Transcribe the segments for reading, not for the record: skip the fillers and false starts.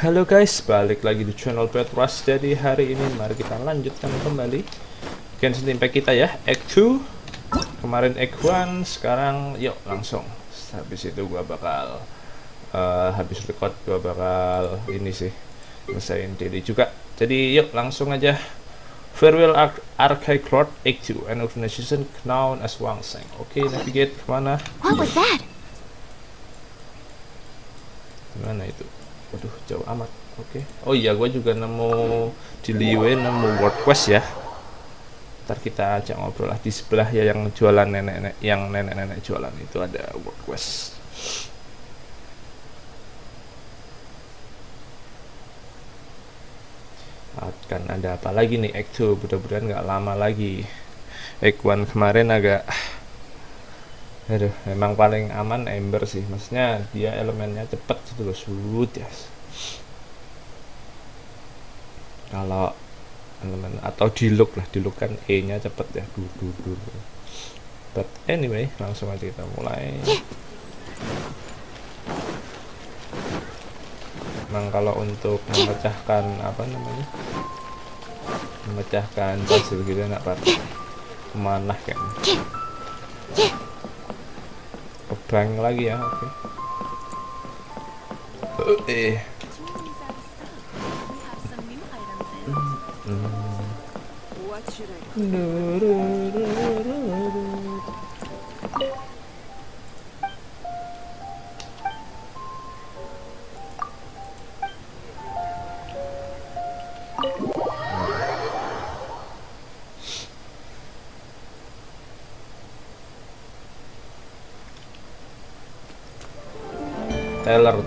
Halo guys, balik lagi di channel BadRush. Jadi hari ini mari kita lanjutkan kembali GenshinImpact kita ya, Act 2. Kemarin Act 1, sekarang yuk langsung. Habis itu gua bakal habis record gua bakal ini sih, selesaiin daily juga. Jadi yuk langsung aja. Farewell Archive Cloud Act 2, an organization known as Wangseng. Oke, navigate kemana? What was that? Gimana itu? Waduh, jauh amat. Oke. Oh iya, gue juga nemu di Liwe, nemu world quest ya. Ntar kita ajak ngobrol lah di sebelah ya, yang jualan nenek-nenek, yang nenek-nenek jualan itu ada world quest. Akan ada apa lagi nih Act 2? Mudah-mudahan nggak lama lagi. Act 1 kemarin agak aduh, memang paling aman Ember sih, maksudnya dia elemennya cepet gitu loh, shoot ya. Kalau elemen atau diluk lah, diluk kan E nya cepet ya, dur. But anyway, langsung aja kita mulai. Memang kalau untuk memecahkan apa namanya, memecahkan puzzle gitu enak banget, manah kayaknya. Bang lagi ya, oke.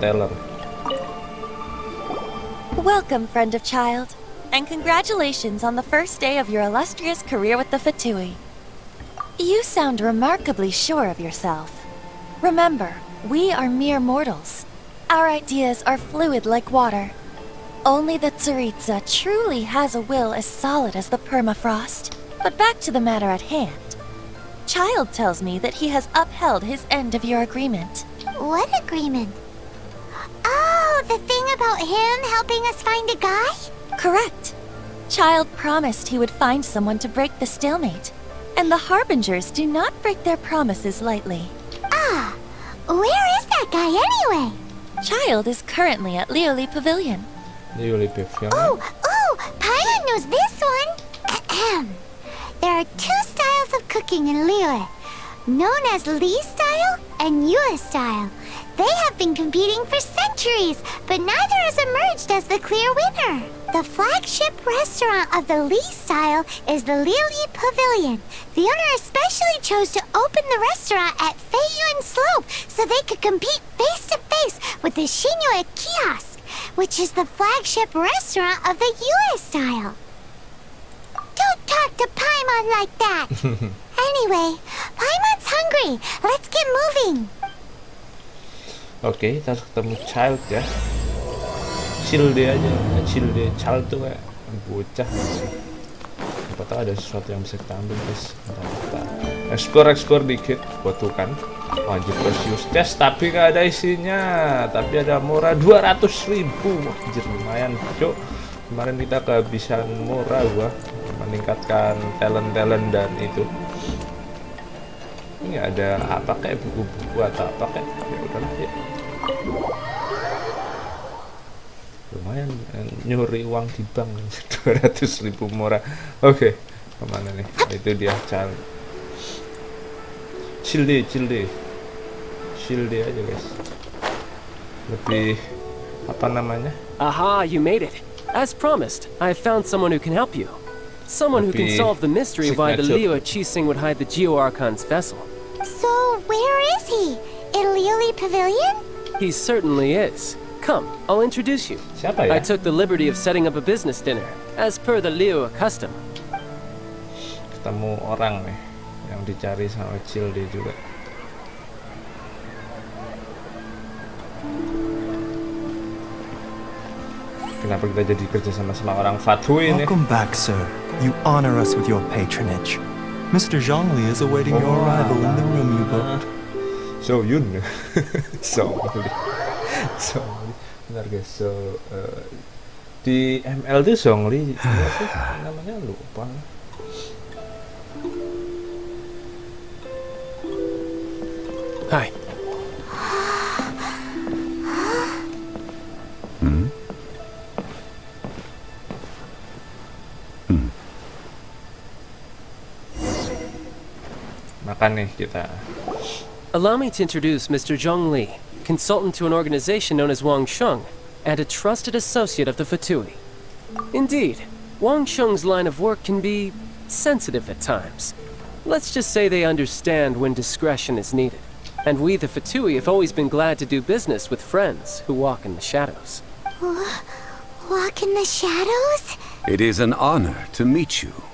Taylor. Welcome, friend of child, and congratulations on the first day of your illustrious career with the Fatui. You sound remarkably sure of yourself. Remember, we are mere mortals. Our ideas are fluid like water. Only the Tsaritsa truly has a will as solid as the permafrost. But back to the matter at hand. Child tells me that he has upheld his end of your agreement. What agreement? Oh, the thing about him helping us find a guy? Correct. Child promised he would find someone to break the stalemate. And the Harbingers do not break their promises lightly. Ah, where is that guy anyway? Child is currently at Lioli Pavilion. Oh, Paimon knows this one. There are two styles of cooking in Liyue, known as Li style and Yue style. They have been competing for centuries, but neither has emerged as the clear winner. The flagship restaurant of the Li style is the Lioli Pavilion. The owner especially chose to open the restaurant at Feiyuan Slope so they could compete face to face with the Shinyue Kiosk, which is the flagship restaurant of the Yue style. Don't talk to Paimon like that. Anyway, Paimon's hungry. Let's get moving. Oke, kita harus ketemu Child ya. Child Child tuh kayak bocah sih. Siapa tahu ada sesuatu yang bisa kita ambil guys. Kita explore dikit. Buat tuh kan wajib use test, tapi nggak ada isinya. Tapi ada murah 200.000. Wah, anjir lumayan cok. Kemarin kita kehabisan murah gua meningkatkan talent dan itu. Ini ada apa kayak buku-buku atau apa kayak ya udahlah ya. Lumayan nyuri uang di bank 200.000 murah. Oke, kemana nih? Itu dia chill aja guys. Lebih apa namanya? Aha, you made it. As promised, I found someone who can help you. Someone who can solve the mystery of why the Liu Qixing would hide the Geo Archon's vessel. So, where is he? In Lioli Pavilion? He certainly is. Come, I'll introduce you. Siapa ya? I took the liberty of setting up a business dinner, as per the Liu custom. Ketemu orang nih yang dicari sama Childe juga. Kenapa kita jadi kerja sama orang Fatui ini? Welcome back, sir. You honor us with your patronage. Mr. Zhongli is awaiting your arrival in the room you booked. So Yun. So Bentar guys, so di ML tuh Zhongli apa sih namanya, lupa. Hi. Makan nih kita. Allow me to introduce Mr. Zhongli, consultant to an organization known as Wangsheng, and a trusted associate of the Fatui. Indeed, Wangsheng's line of work can be sensitive at times. Let's just say they understand when discretion is needed. And we, the Fatui, have always been glad to do business with friends who walk in the shadows. Walk in the shadows? It is an honor to meet you.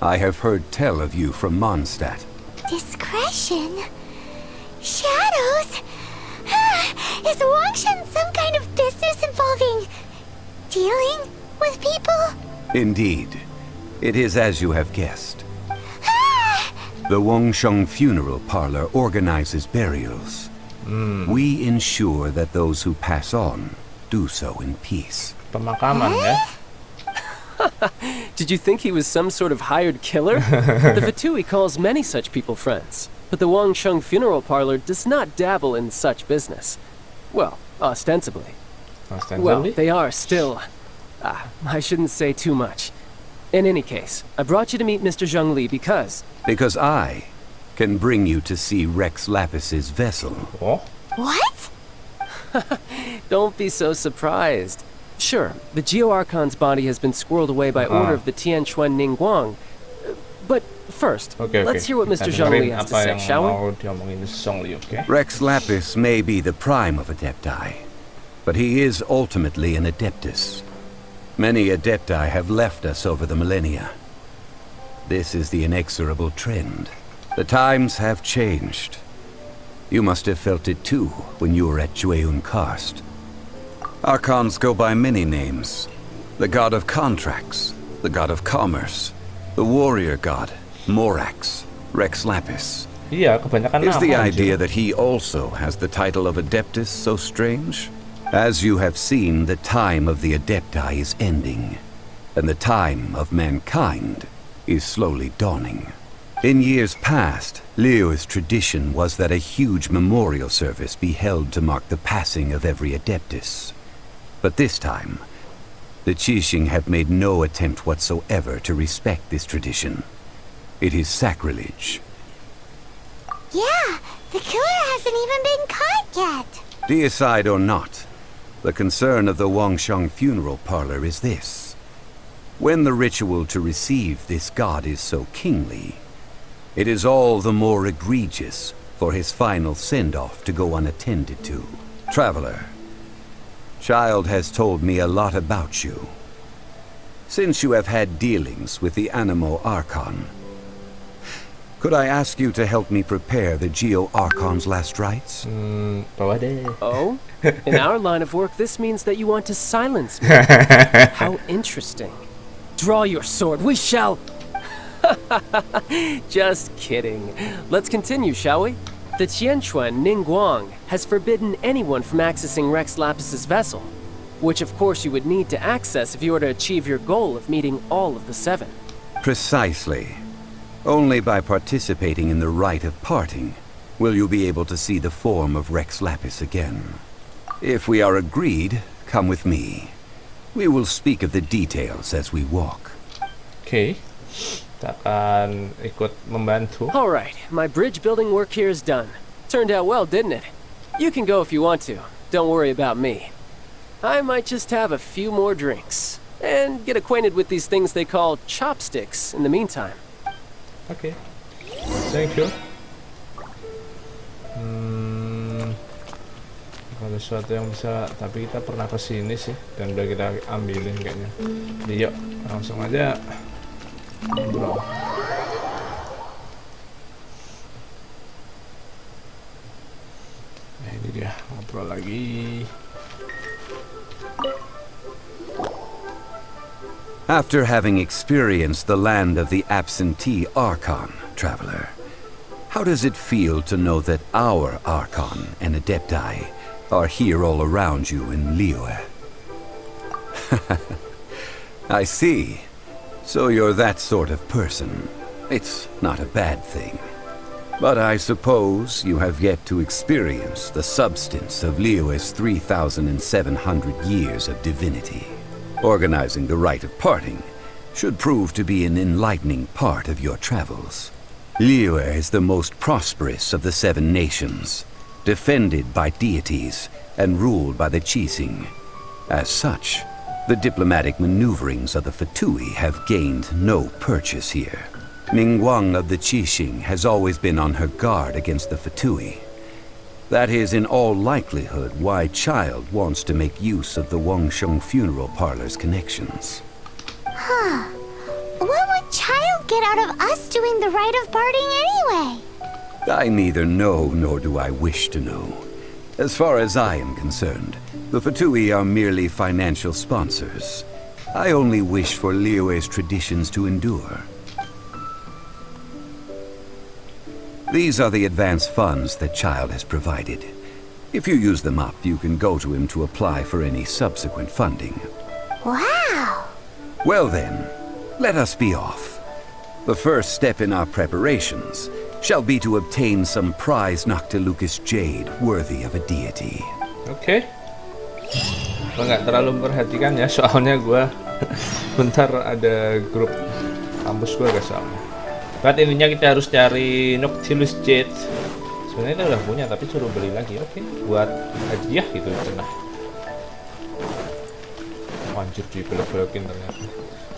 I have heard tell of you from Mondstadt. Discretion? Shadows? Is Wangshan some kind of business involving dealing with people? Indeed. It is as you have guessed. The Wangsheng Funeral Parlor organizes burials. We ensure that those who pass on do so in peace. Pemakaman ya. Did you think he was some sort of hired killer? The Fatui calls many such people friends, but the Wangsheng Funeral Parlor does not dabble in such business. Well, ostensibly. Well, they are still... I shouldn't say too much. In any case, I brought you to meet Mr. Zhongli because... Because I can bring you to see Rex Lapis's vessel. Oh? What? Don't be so surprised. Sure, the Geo-Archon's body has been squirreled away by order of the Tianquan Ningguang. But first, let's hear what Mr. Zhongli has to say, shall we? Okay? Rex Lapis may be the prime of Adepti, but he is ultimately an Adeptus. Many Adepti have left us over the millennia. This is the inexorable trend. The times have changed. You must have felt it too when you were at Jueyun Karst. Archons go by many names. The god of contracts, the god of commerce, the warrior god, Morax, Rex Lapis. Iya, kebanyakan Is the nama, idea anjir. that he also has the title of Adeptus so strange? As you have seen, the time of the Adepti is ending, and the time of mankind is slowly dawning. In years past, Leo's tradition was that a huge memorial service be held to mark the passing of every Adeptus. But this time, the Qixing have made no attempt whatsoever to respect this tradition. It is sacrilege. Yeah, the killer hasn't even been caught yet. Deicide or not, the concern of the Wangsheng Funeral Parlor is this. When the ritual to receive this god is so kingly, it is all the more egregious for his final send-off to go unattended to. Traveler, Child has told me a lot about you. Since you have had dealings with the Animo Archon, could I ask you to help me prepare the Geo Archon's last rites? Bawa deh. Oh? In our line of work, this means that you want to silence me. How interesting. Draw your sword, we shall... Just kidding. Let's continue, shall we? The Tianquan Ningguang has forbidden anyone from accessing Rex Lapis's vessel, which of course you would need to access if you were to achieve your goal of meeting all of the 7. Precisely. Only by participating in the rite of parting will you be able to see the form of Rex Lapis again. If we are agreed, come with me. We will speak of the details as we walk. Okay. Kita akan ikut membantu. All right, my bridge building work here is done. Turned out well, didn't it? You can go if you want to. Don't worry about me. I might just have a few more drinks and get acquainted with these things they call chopsticks in the meantime. Okay. Thank you. Kalau sesuatu yang bisa, tapi kita pernah kesini sih dan udah kita ambilin kayaknya. Jadi yuk langsung aja ngobrol. Nah ini dia ngobrol lagi. After having experienced the land of the absentee Archon, traveler, how does it feel to know that our Archon and Adepti are here all around you in Liyue. I see. So you're that sort of person. It's not a bad thing. But I suppose you have yet to experience the substance of Liyue's 3,700 years of divinity. Organizing the rite of parting should prove to be an enlightening part of your travels. Liyue is the most prosperous of the 7 nations, defended by deities and ruled by the Qixing. As such, the diplomatic maneuverings of the Fatui have gained no purchase here. Ningguang of the Qixing has always been on her guard against the Fatui. That is in all likelihood why Child wants to make use of the Wangsheng funeral parlor's connections. Huh. What would Child get out of us doing the rite of parting anyway? I neither know nor do I wish to know. As far as I am concerned, the Fatui are merely financial sponsors. I only wish for Liyue's traditions to endure. These are the advance funds that Child has provided. If you use them up, you can go to him to apply for any subsequent funding. Wow! Well then, let us be off. The first step in our preparations shall be to obtain some prize Noctilucous jade worthy of a deity. Oke. Gue nggak terlalu memperhatikan ya, soalnya gue bentar ada grup kampus gue guys soalnya. Buat intinya kita harus cari Noctilucous jade. Sebenarnya kita udah punya tapi suruh beli lagi. Oke, buat hadiah gitu cenah. Anjir dibelok-belokin ternyata.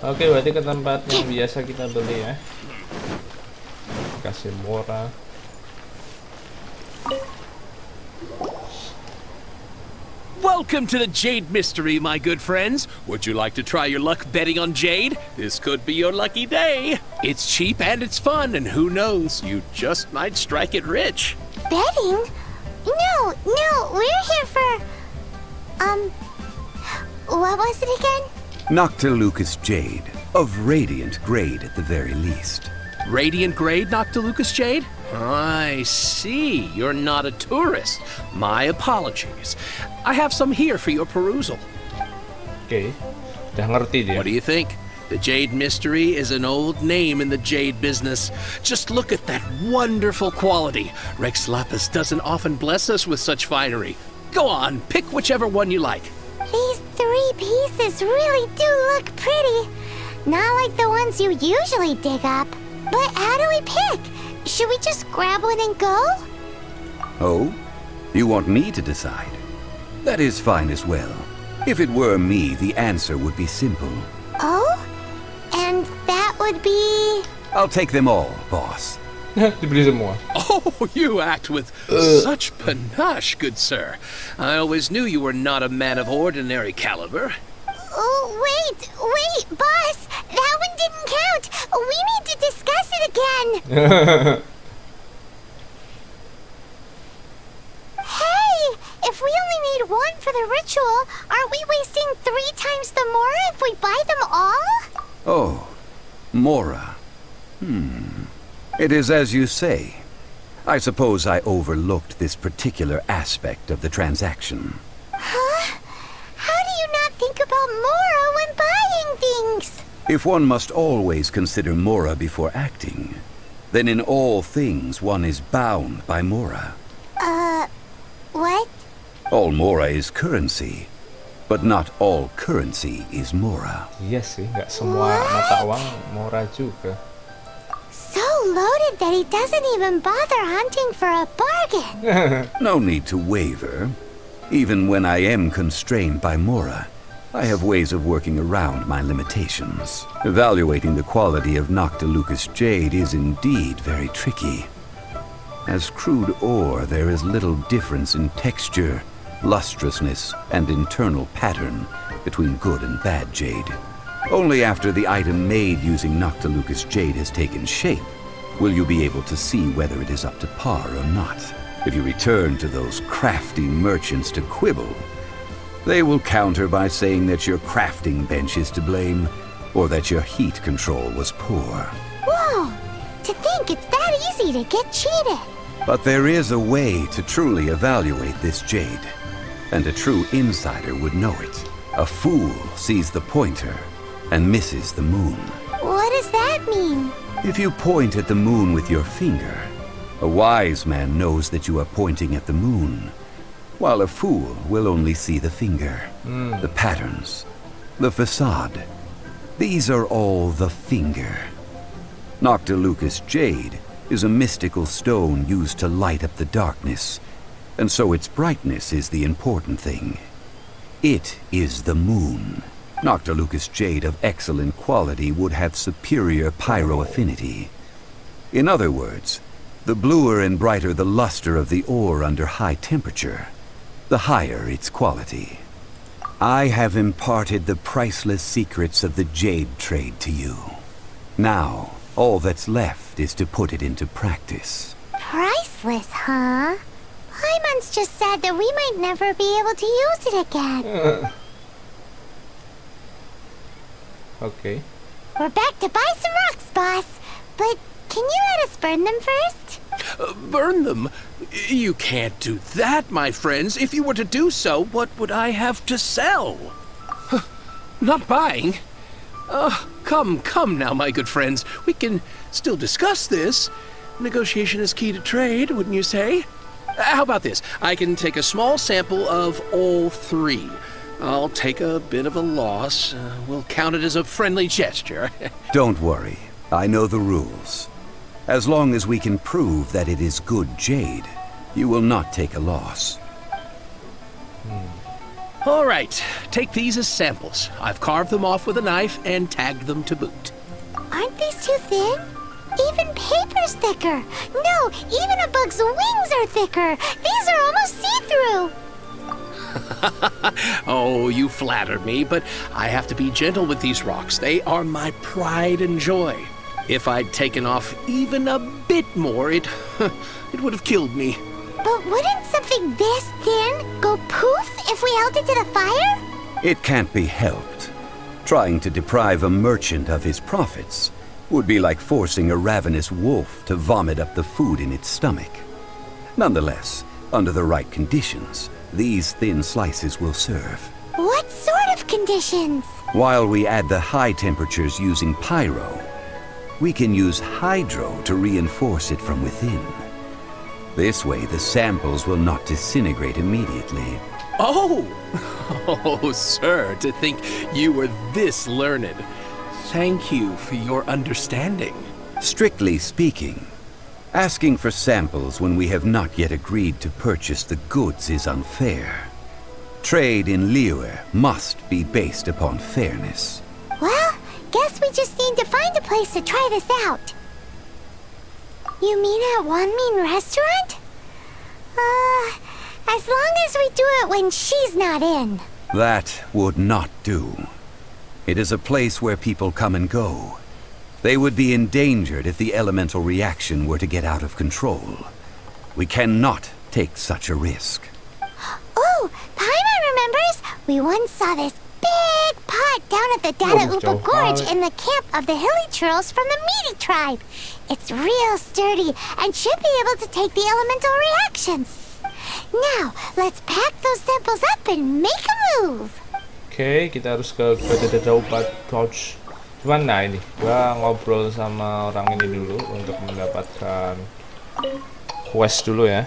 Oke, berarti ke tempat yang biasa kita beli ya. Kasih murah. Welcome to the Jade Mystery, my good friends. Would you like to try your luck betting on Jade? This could be your lucky day. It's cheap and it's fun, and who knows, you just might strike it rich. Betting? No, we're here for... What was it again? Noctilucous jade, of radiant grade at the very least. Radiant grade, Noctilucous Jade? I see. You're not a tourist. My apologies. I have some here for your perusal. Oke, udah ngerti dia. What do you think? The Jade Mystery is an old name in the jade business. Just look at that wonderful quality. Rex Lapis doesn't often bless us with such finery. Go on, pick whichever one you like. These 3 pieces really do look pretty. Not like the ones you usually dig up. But how do we pick? Should we just grab one and go? Oh? You want me to decide? That is fine as well. If it were me, the answer would be simple. Oh? And that would be... I'll take them all, boss. Dibeli semua. Oh, you act with such panache, good sir. I always knew you were not a man of ordinary caliber. Oh, wait, boss! That one didn't count! We need to discuss it again! Hey! If we only need one for the ritual, aren't we wasting 3 times the Mora if we buy them all? Oh, Mora. It is as you say. I suppose I overlooked this particular aspect of the transaction. Huh? How do you not think about Mora when buying things? If one must always consider Mora before acting, then in all things one is bound by Mora. What? All Mora is currency, but not all currency is Mora. Iya sih, nggak semua mata uang murah juga. So loaded that he doesn't even bother hunting for a bargain. No need to waver. Even when I am constrained by Mora, I have ways of working around my limitations. Evaluating the quality of Noctilucous jade is indeed very tricky. As crude ore, there is little difference in texture, lustrousness, and internal pattern between good and bad jade. Only after the item made using Noctilucous jade has taken shape will you be able to see whether it is up to par or not. If you return to those crafty merchants to quibble, they will counter by saying that your crafting bench is to blame, or that your heat control was poor. Whoa! To think it's that easy to get cheated. But there is a way to truly evaluate this jade. and a true insider would know it. A fool sees the pointer and misses the moon. What does that mean? If you point at the moon with your finger, a wise man knows that you are pointing at the moon, while a fool will only see the finger, the patterns, the facade. These are all the finger. Noctilucous jade is a mystical stone used to light up the darkness, and so its brightness is the important thing. It is the moon. Noctilucous jade of excellent quality would have superior pyro affinity. In other words, the bluer and brighter the luster of the ore under high temperature, the higher its quality. I have imparted the priceless secrets of the jade trade to you. Now, all that's left is to put it into practice. Priceless, huh? Paimon's just sad that we might never be able to use it again. Okay. We're back to buy some rocks, boss. But can you let us burn them first? Burn them? You can't do that, my friends. If you were to do so, what would I have to sell? Not buying? Come now, my good friends. We can still discuss this. Negotiation is key to trade, wouldn't you say? How about this? I can take a small sample of all three. I'll take a bit of a loss. We'll count it as a friendly gesture. Don't worry. I know the rules. As long as we can prove that it is good jade, you will not take a loss. All right, take these as samples. I've carved them off with a knife and tagged them to boot. Aren't these too thin? Even paper's thicker. No, even a bug's wings are thicker. These are almost see-through. Oh, you flatter me, but I have to be gentle with these rocks. They are my pride and joy. If I'd taken off even a bit more, it would have killed me. But wouldn't something this thin go poof if we held it to the fire? It can't be helped. Trying to deprive a merchant of his profits would be like forcing a ravenous wolf to vomit up the food in its stomach. Nonetheless, under the right conditions, these thin slices will serve. What sort of conditions? While we add the high temperatures using pyro, we can use hydro to reinforce it from within. This way, the samples will not disintegrate immediately. Oh! Oh, sir, to think you were this learned. Thank you for your understanding. Strictly speaking, asking for samples when we have not yet agreed to purchase the goods is unfair. Trade in Liyue must be based upon fairness. Well, guess we just need to find a place to try this out. You mean at Wanmin Restaurant? As long as we do it when she's not in. That would not do. It is a place where people come and go. They would be endangered if the elemental reaction were to get out of control. We cannot take such a risk. Oh, Paimon remembers we once saw this big pot down at the Direpotin Gorge in the camp of the Hilly Churls from the Meaty tribe. It's real sturdy and should be able to take the elemental reactions. Now, let's pack those samples up and make a move. Oke, kita harus ke Direpotin Gorge. Cuman nah ini, gua ngobrol sama orang ini dulu untuk mendapatkan quest dulu ya.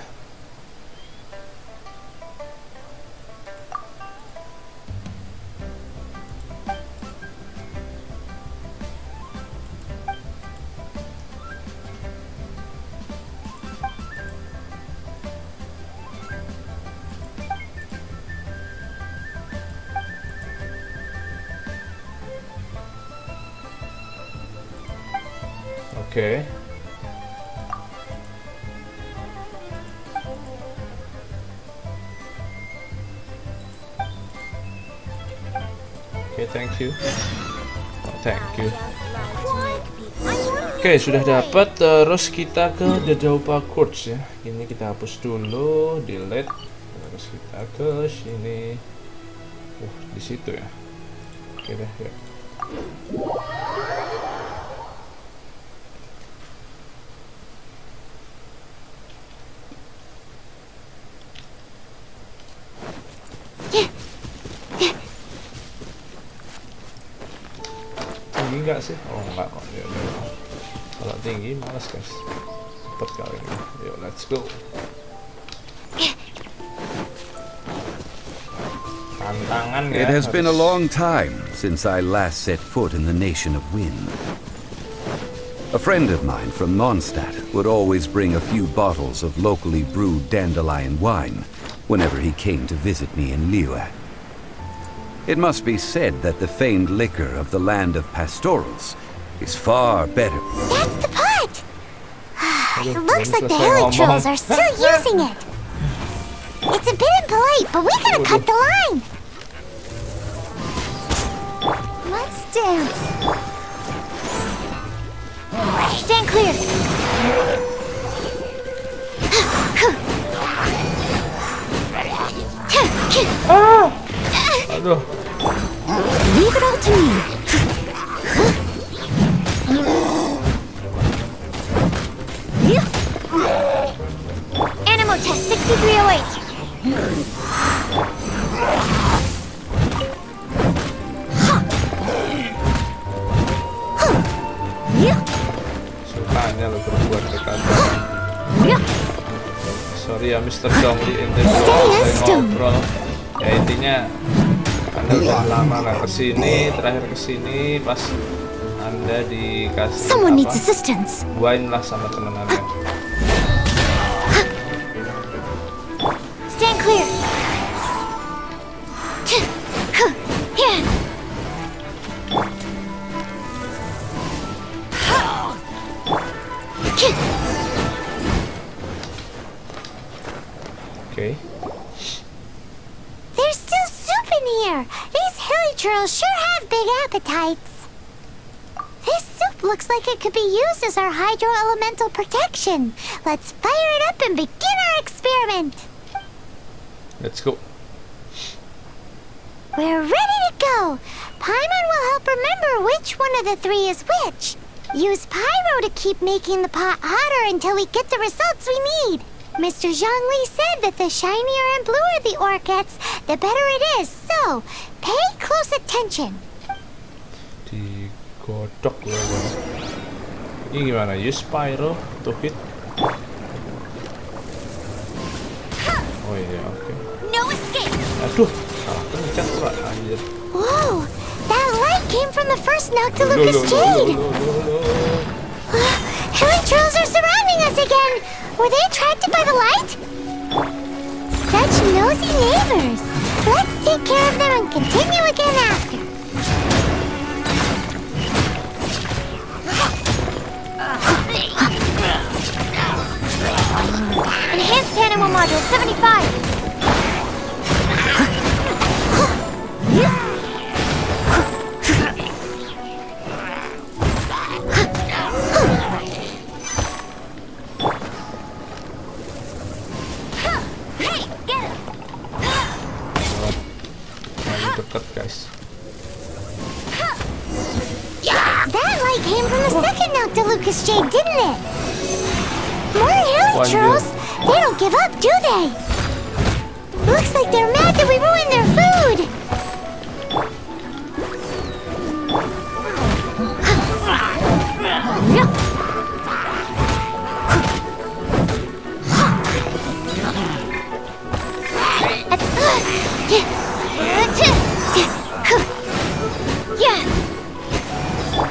Oke. Oke, thank you. Oh, thank you. Oke, sudah dapat. Terus kita ke Direpotin Gorge ya. Ini kita hapus dulu, delete. Terus kita ke sini. Di situ ya. Oke deh, ya. enggak sih? Oh enggak kok. Ya, kalau tinggi males guys. Cepet kali ini. Yuk let's go. Tantangan ya. It has been a long time since I last set foot in the nation of wind. A friend of mine from Mondstadt would always bring a few bottles of locally brewed dandelion wine whenever he came to visit me in Liyue. It must be said that the famed liquor of the land of pastorals is far better. That's the pot! It looks like the hilly trolls are still using it. It's a bit impolite, but we gotta cut the line. Let's dance. Stand clear. Aduh. Leave it all to me. Animal test 6308. Sukanya lo berbuat kekacauan. Sorry ya Mr. Zhongli, ente ngobrol. Ya intinya Anda udah lama nggak kesini, terakhir kesini pas Anda dikasih Someone needs apa? assistance. Wine lah sama temen Anda. Stand clear. Oke. There's still soup in here. These hilly trolls sure have big appetites. This soup looks like it could be used as our hydro-elemental protection. Let's fire it up and begin our experiment. Let's go. We're ready to go. Paimon will help remember which one of the three is which. Use pyro to keep making the pot hotter until we get the results we need. Mr. Zhongli said that the shinier and bluer the ore gets, the better it is. So, pay close attention. Digodok loh. Ini gimana? Use pyro to hit. Oh iya, oke. No escape. Aduh, salah pencet pula anjir. Whoa, that light came from the first Noctilucous Jade. Hilly trolls are surrounding us again. Were they attracted by the light? Such nosy neighbors. Let's take care of them and continue again after. Enhanced Animal Module 75. Dekat guys. That light came from the second Noctilucous Jade, didn't it? More hilly One trolls. They don't give up, do they? Looks like they're mad that we ruined their food.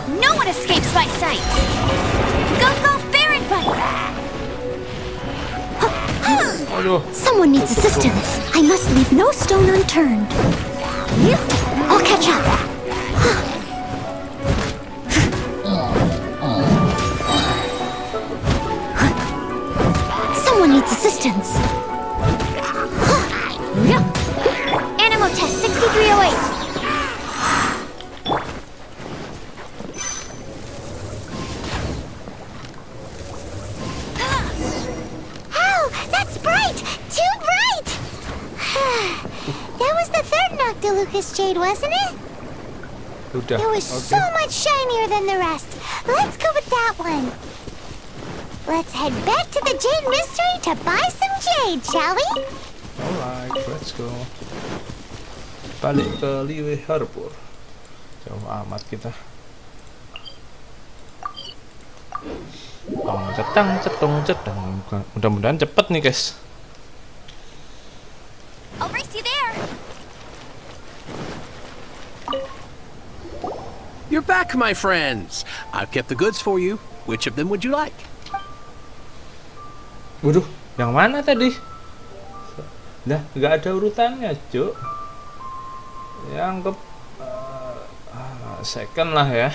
No one escapes my sight. Go, go, Baron Bunny! Aduh. Someone needs assistance. I must leave no stone unturned. I'll catch up. Someone needs assistance. Animal test 6308. Noctilucous Jade, wasn't it? Udah. It was so much shinier than the rest. Let's go with that one. Let's head back to the Jade Mystery to buy some jade, shall we? Alright, let's go. Balik ke Liyue Harbor. Jauh amat kita. Cetang. Mudah-mudahan cepet nih guys. I'll race you there. You're back, my friends. I've kept the goods for you. Which of them would you like? Waduh, yang mana tadi? Nah, nggak ada urutannya, Cuk. Yang ke second lah ya.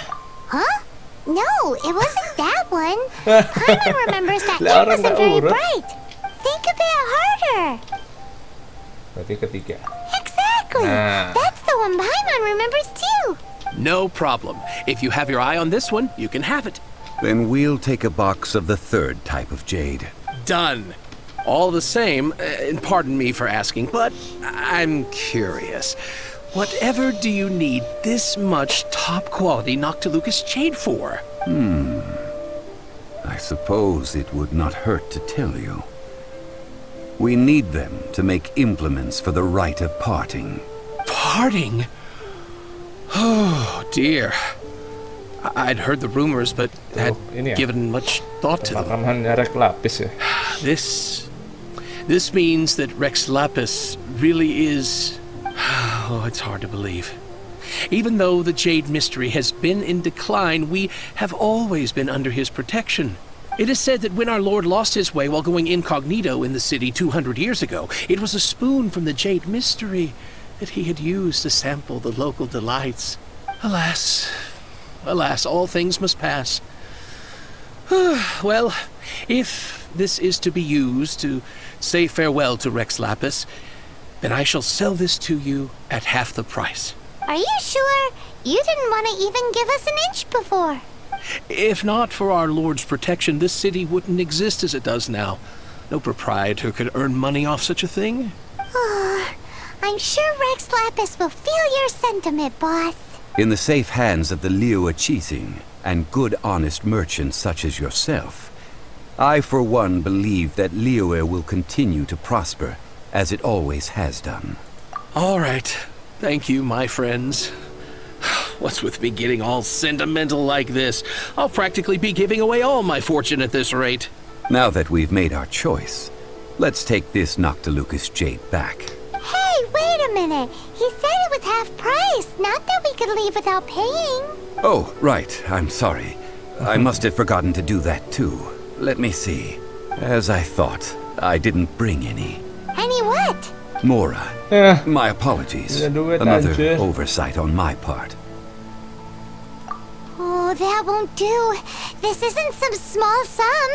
Huh? No, it wasn't that one. Paimon remembers that Lah, it orang wasn't nggak very urut. bright. Think a bit harder. Berarti ketiga. Exactly. Nah. That's the one Paimon remembers too. No problem. If you have your eye on this one, you can have it. Then we'll take a box of the third type of jade. Done. All the same, and pardon me for asking, but I'm curious. Whatever do you need this much top-quality Noctilucous jade for? I suppose it would not hurt to tell you. We need them to make implements for the rite of parting. Parting? Oh, dear. I'd heard the rumors, but had ini ya? given much thought to them. Pemakamannya Rek Lapis ya. This means that Rex Lapis really is... Oh, it's hard to believe. Even though the Jade Mystery has been in decline, we have always been under his protection. It is said that when our Lord lost his way while going incognito in the city 200 years ago, it was a spoon from the Jade Mystery that he had used to sample the local delights. Alas, all things must pass. Well, if this is to be used to say farewell to Rex Lapis, then I shall sell this to you at half the price. Are you sure? You didn't want to even give us an inch before. If not for our Lord's protection, this city wouldn't exist as it does now. No proprietor could earn money off such a thing. I'm sure Rex Lapis will feel your sentiment, boss. In the safe hands of the Liu Chising and good honest merchants such as yourself, I for one believe that Liyue will continue to prosper as it always has done. All right. Thank you, my friends. What's with me getting all sentimental like this? I'll practically be giving away all my fortune at this rate. Now that we've made our choice, let's take this Noctilucous jade back. Hey, wait a minute. He said it was half price, not that we could leave without paying. Oh, right. I'm sorry. I must have forgotten to do that too. Let me see. As I thought, I didn't bring any. Any what? Mora. Eh, My apologies. Ya, duit Another aja. oversight on my part. Oh, that won't do. This isn't some small sum.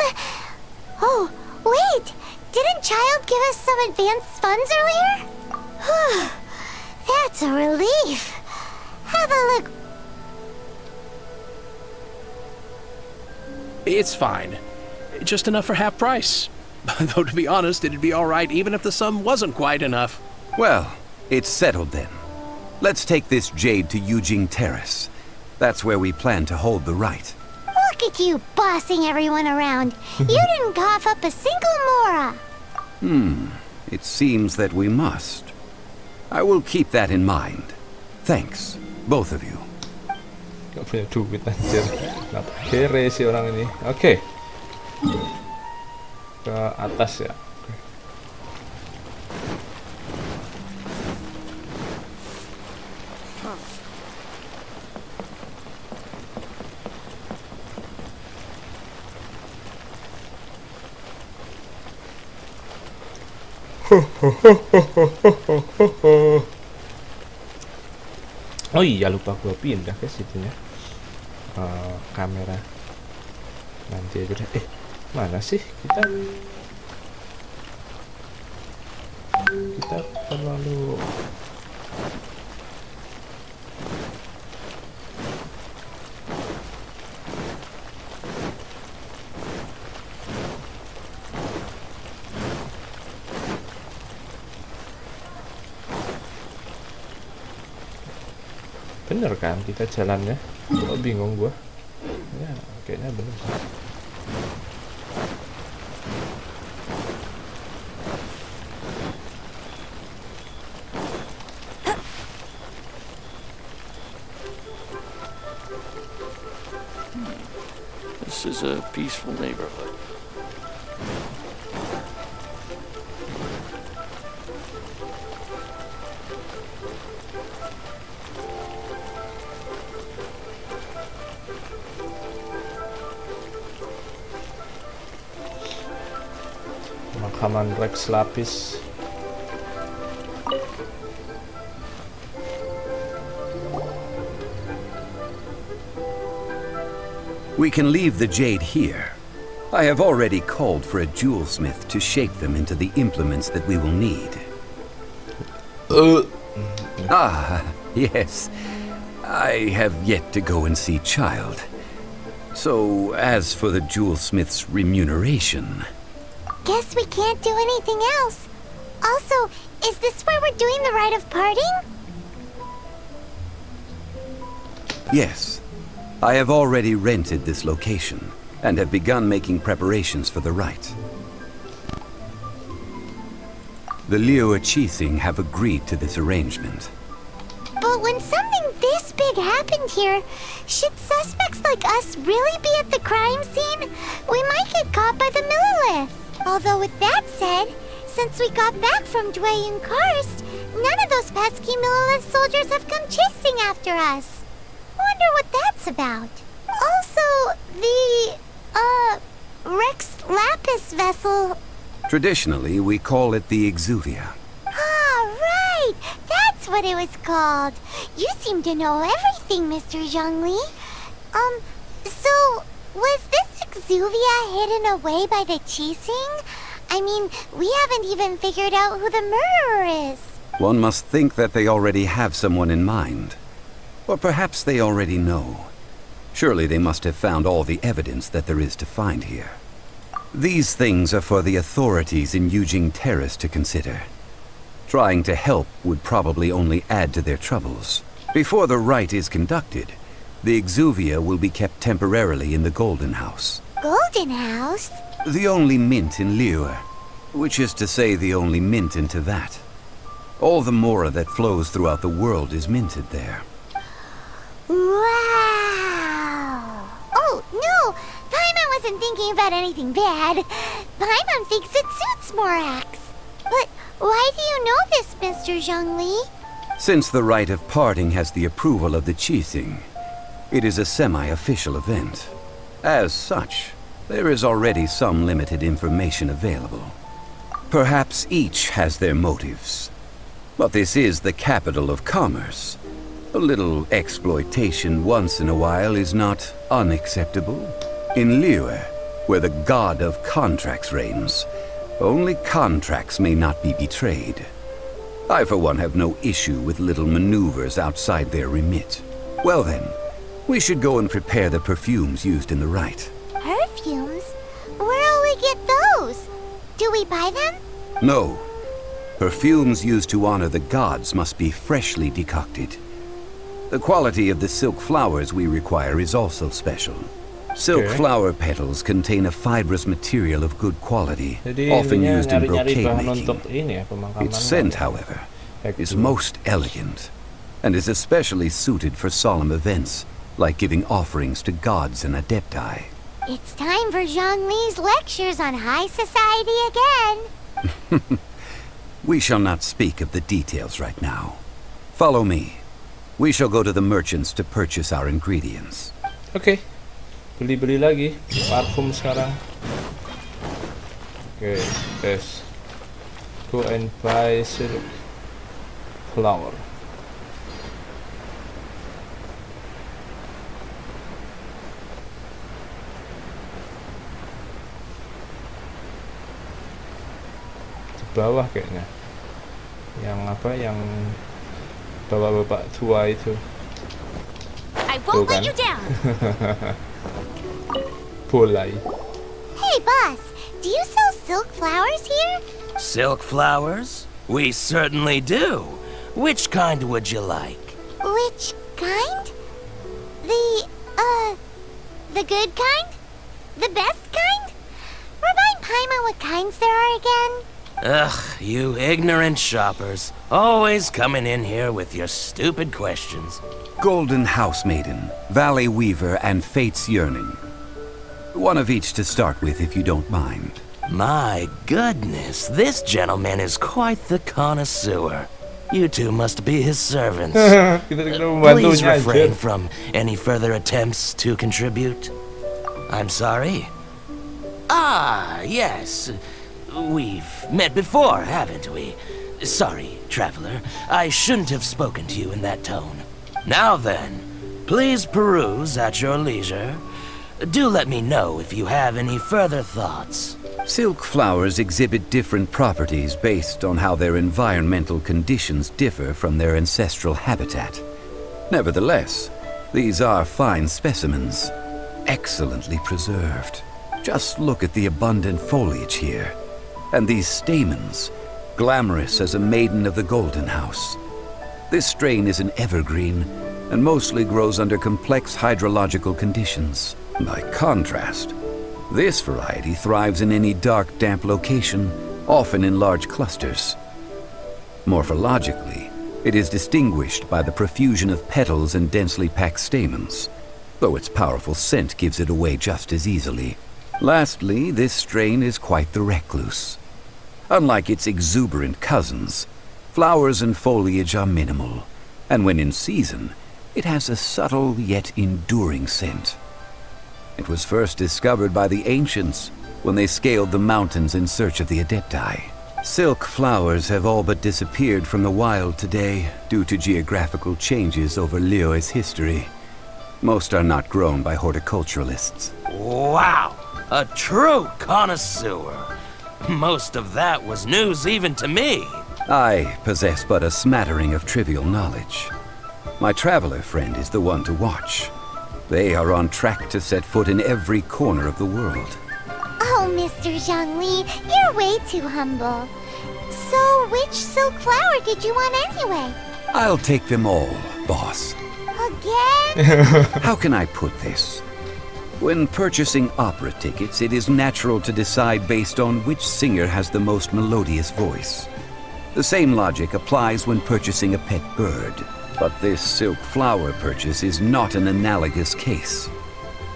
Oh, wait. Didn't Child give us some advanced funds earlier? That's a relief. Have a look. It's fine. Just enough for half price. Though, to be honest, it'd be all right even if the sum wasn't quite enough. Well, it's settled then. Let's take this jade to Yujing Terrace. That's where we plan to hold the rite. Look at you bossing everyone around. You didn't cough up a single mora. It seems that we must. I will keep that in mind. Thanks, both of you. Gak punya duit anjir. Kenapa kere sih orang ini? Oke. Ke atas ya. Oke. Oh iya, lupa gua pindah ke situnya. Kamera nanti aja deh. Mana sih kita terlalu bener kan kita jalannya? Kok bingung gua. Ya, kayaknya bener sih. This is a peaceful neighborhood. Pemakaman Rex Lapis. We can leave the jade here. I have already called for a jewelsmith to shape them into the implements that we will need. Ah, yes. I have yet to go and see Child. So, as for the jewelsmith's remuneration... Guess we can't do anything else. Also, is this where we're doing the rite of parting? Yes. I have already rented this location, and have begun making preparations for the rite. The Liu Qixing have agreed to this arrangement. But when something this big happened here, should suspects like us really be at the crime scene? We might get caught by the Millilith. Although with that said, since we got back from Dwayne Karst, none of those pesky Millilith soldiers have come chasing after us. Wonder what that's about. Also, the, Rex Lapis vessel. Traditionally, we call it the Exuvia. Ah, right! That's what it was called. You seem to know everything, Mr. Zhongli. So, was this Exuvia hidden away by the Qixing? I mean, we haven't even figured out who the murderer is. One must think that they already have someone in mind. Or perhaps they already know. Surely they must have found all the evidence that there is to find here. These things are for the authorities in Yujing Terrace to consider. Trying to help would probably only add to their troubles. Before the rite is conducted, the Exuvia will be kept temporarily in the Golden House. Golden House? The only mint in Liyue, which is to say the only mint in Teyvat. All the mora that flows throughout the world is minted there. Wow! Oh, no! Paimon wasn't thinking about anything bad. Paimon thinks it suits Morax. But why do you know this, Mr. Zhongli? Since the rite of parting has the approval of the Qixing, it is a semi-official event. As such, there is already some limited information available. Perhaps each has their motives. But this is the capital of commerce. A little exploitation once in a while is not unacceptable. In Liyue, where the god of contracts reigns, only contracts may not be betrayed. I, for one, have no issue with little maneuvers outside their remit. Well then, we should go and prepare the perfumes used in the rite. Perfumes? Where'll we get those? Do we buy them? No. Perfumes used to honor the gods must be freshly decocted. The quality of the silk flowers we require is also special. Silk flower petals contain a fibrous material of good quality, often used in brocade making. Its scent, however, is most elegant, and is especially suited for solemn events, like giving offerings to gods and adepti. It's time for Zhongli's lectures on high society again. We shall not speak of the details right now. Follow me. We shall go to the merchants to purchase our ingredients. Oke. Beli-beli lagi parfum sekarang. Oke, guys. Go and buy silk flower. Di bawah kayaknya. Yang apa yang bapak-bapak tua itu. I won't let you down. Polai. Hey, boss, do you sell silk flowers here? Silk flowers? We certainly do. Which kind would you like? Which kind? The good kind? The best kind? Remind Paimon what kinds there are again. Ugh, you ignorant shoppers. Always coming in here with your stupid questions. Golden House Maiden, Valley Weaver, and Fate's Yearning. One of each to start with, if you don't mind. My goodness, this gentleman is quite the connoisseur. You two must be his servants. Please refrain from any further attempts to contribute. I'm sorry? Ah, yes. We've met before, haven't we? Sorry, traveler. I shouldn't have spoken to you in that tone. Now then, please peruse at your leisure. Do let me know if you have any further thoughts. Silk flowers exhibit different properties based on how their environmental conditions differ from their ancestral habitat. Nevertheless, these are fine specimens, excellently preserved. Just look at the abundant foliage here, and these stamens, glamorous as a maiden of the Golden House. This strain is an evergreen, and mostly grows under complex hydrological conditions. By contrast, this variety thrives in any dark, damp location, often in large clusters. Morphologically, it is distinguished by the profusion of petals and densely packed stamens, though its powerful scent gives it away just as easily. Lastly, this strain is quite the recluse. Unlike its exuberant cousins, flowers and foliage are minimal, and when in season, it has a subtle yet enduring scent. It was first discovered by the ancients when they scaled the mountains in search of the Adepti. Silk flowers have all but disappeared from the wild today due to geographical changes over Liyue's history. Most are not grown by horticulturalists. Wow! A true connoisseur! Most of that was news even to me. I possess but a smattering of trivial knowledge. My traveler friend is the one to watch. They are on track to set foot in every corner of the world. Oh, Mr. Zhongli, you're way too humble. So, which silk flower did you want anyway? I'll take them all, boss. Again? How can I put this? When purchasing opera tickets, it is natural to decide based on which singer has the most melodious voice. The same logic applies when purchasing a pet bird. But this silk flower purchase is not an analogous case.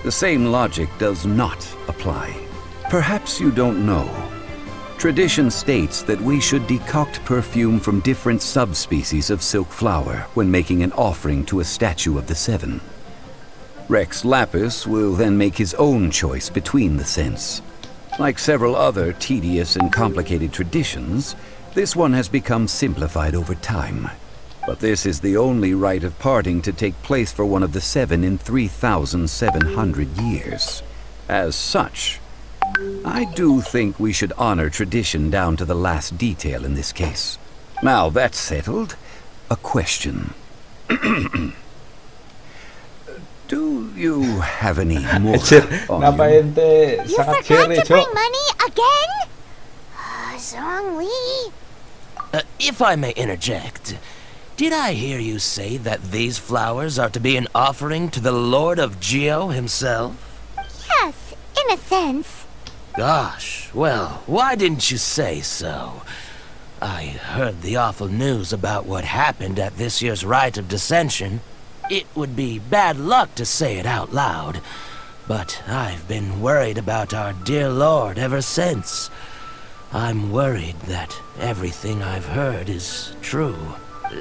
The same logic does not apply. Perhaps you don't know. Tradition states that we should decoct perfume from different subspecies of silk flower when making an offering to a statue of the Seven. Rex Lapis will then make his own choice between the scents. Like several other tedious and complicated traditions, this one has become simplified over time. But this is the only rite of parting to take place for one of the Seven in 3,700 years. As such, I do think we should honor tradition down to the last detail in this case. Now that's settled, a question. Do you have any more on you? You forgot to bring money again? Zhongli. If I may interject, did I hear you say that these flowers are to be an offering to the Lord of Geo himself? Yes, in a sense. Gosh, well, why didn't you say so? I heard the awful news about what happened at this year's Rite of Dissension. It would be bad luck to say it out loud, but I've been worried about our dear Lord ever since. I'm worried that everything I've heard is true.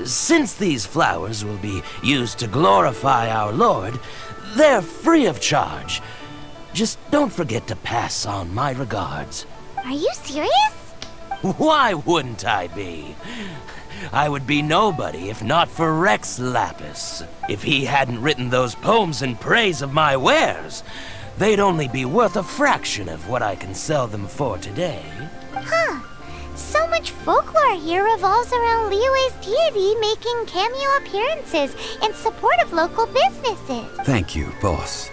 Since these flowers will be used to glorify our Lord, they're free of charge. Just don't forget to pass on my regards. Are you serious? Why wouldn't I be? I would be nobody if not for Rex Lapis. If he hadn't written those poems in praise of my wares, they'd only be worth a fraction of what I can sell them for today. Huh. So much folklore here revolves around Liyue's deity making cameo appearances in support of local businesses. Thank you, boss.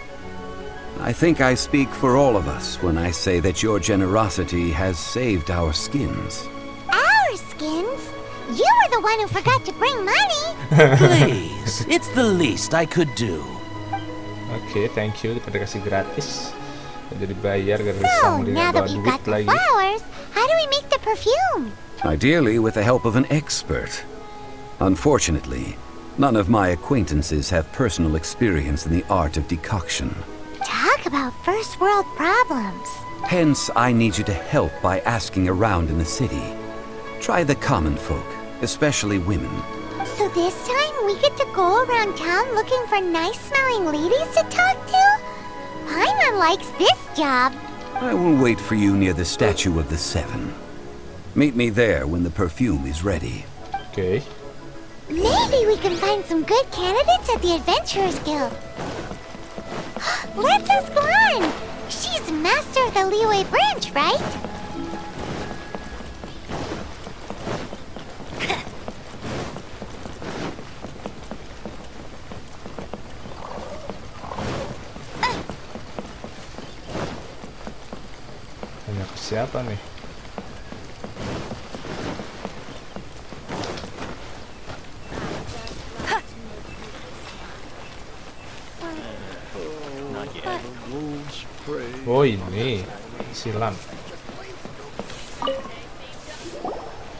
I think I speak for all of us when I say that your generosity has saved our skins. Our skins? You were the one who forgot to bring money. Please, it's the least I could do. Oke, thank you. Daripada kasih gratis, jadi bayar gara So, sama now dengan that we've duit got the lagi. flowers, how do we make the perfume? Ideally with the help of an expert. Unfortunately, none of my acquaintances have personal experience in the art of decoction. Talk Talk about first world problems. Hence, I need you to help by asking around in the city. Try the common folk, especially women. So this time we get to go around town looking for nice-smelling ladies to talk to? Paimon likes this job. I will wait for you near the Statue of the Seven. Meet me there when the perfume is ready. Oke. Maybe we can find some good candidates at the Adventurers Guild. Let's ask Lan. She's master of the Liyue branch, right? Tanya ke siapa nih? Oh ini silam.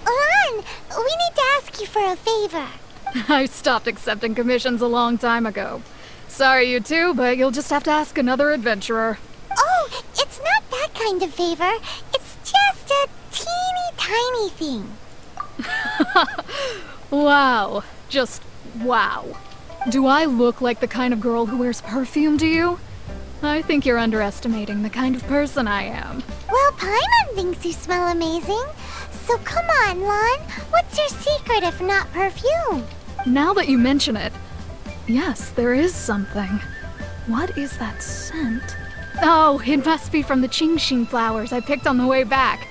Lan, we need to ask you for a favor. I stopped accepting commissions a long time ago. Sorry, you two, but you'll just have to ask another adventurer. Oh, it's not that kind of favor. It's just a teeny tiny thing. Wow. Just wow. Do I look like the kind of girl who wears perfume to you? I think you're underestimating the kind of person I am. Well, Paimon thinks you smell amazing. So come on, Lan. What's your secret if not perfume? Now that you mention it, yes, there is something. What is that scent? Oh, it must be from the Genshin flowers I picked on the way back.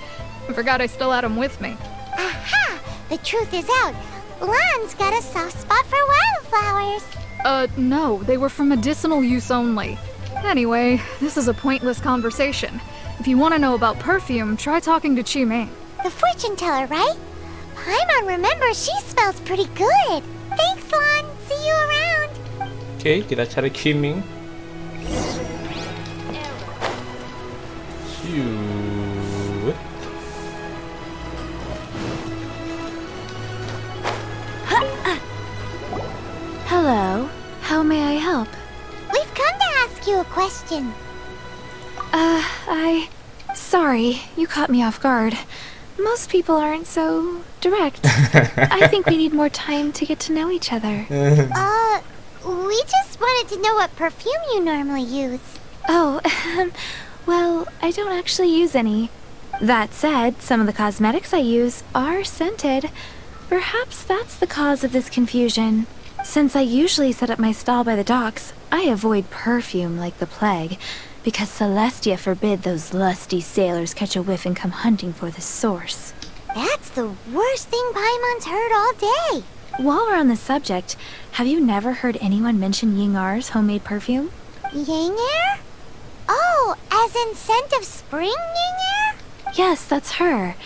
I forgot I still had them with me. Aha! The truth is out. Lan's got a soft spot for wildflowers. No, they were for medicinal use only. Anyway, this is a pointless conversation. If you want to know about perfume, try talking to Chi-Ming. The fortune teller, right? Paimon remembers she smells pretty good. Thanks, Lan. See you around. Oke, kita cari Chi-Ming. Shoot. Hello. How may I help? We've come to ask you a question. Sorry, you caught me off guard. Most people aren't so direct. I think we need more time to get to know each other. We just wanted to know what perfume you normally use. Oh, well, I don't actually use any. That said, some of the cosmetics I use are scented. Perhaps that's the cause of this confusion. Since I usually set up my stall by the docks, I avoid perfume like the plague, because Celestia forbid those lusty sailors catch a whiff and come hunting for the source. That's the worst thing Paimon's heard all day. While we're on the subject, have you never heard anyone mention Ying-Ar's homemade perfume? Ying-Er? Oh, as in scent of spring, Ying-Er? Yes, that's her.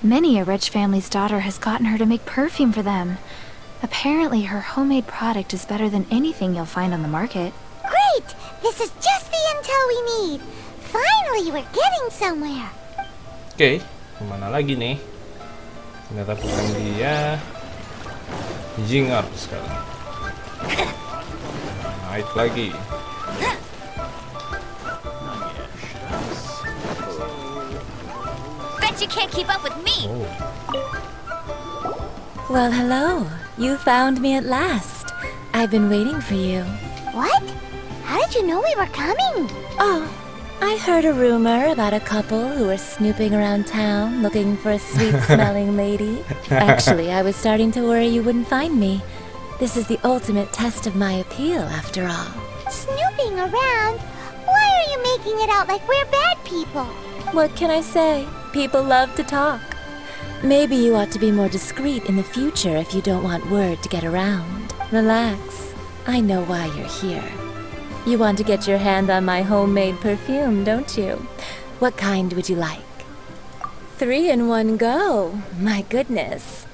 Many a rich family's daughter has gotten her to make perfume for them. Apparently, her homemade product is better than anything you'll find on the market. Great! This is just the intel we need. Finally, we're getting somewhere. Oke, kemana lagi nih? Ternyata bukan dia. Ying-Ar sekarang. Naik lagi. Bet you can't keep up with me! Oh. Well, hello. You found me at last. I've been waiting for you. What? How did you know we were coming? Oh, I heard a rumor about a couple who were snooping around town looking for a sweet-smelling lady. Actually, I was starting to worry you wouldn't find me. This is the ultimate test of my appeal, after all. Snooping around? Why are you making it out like we're bad people? What can I say? People love to talk. Maybe you ought to be more discreet in the future if you don't want word to get around. Relax. I know why you're here. You want to get your hand on my homemade perfume, don't you? What kind would you like? 3 in one go. My goodness.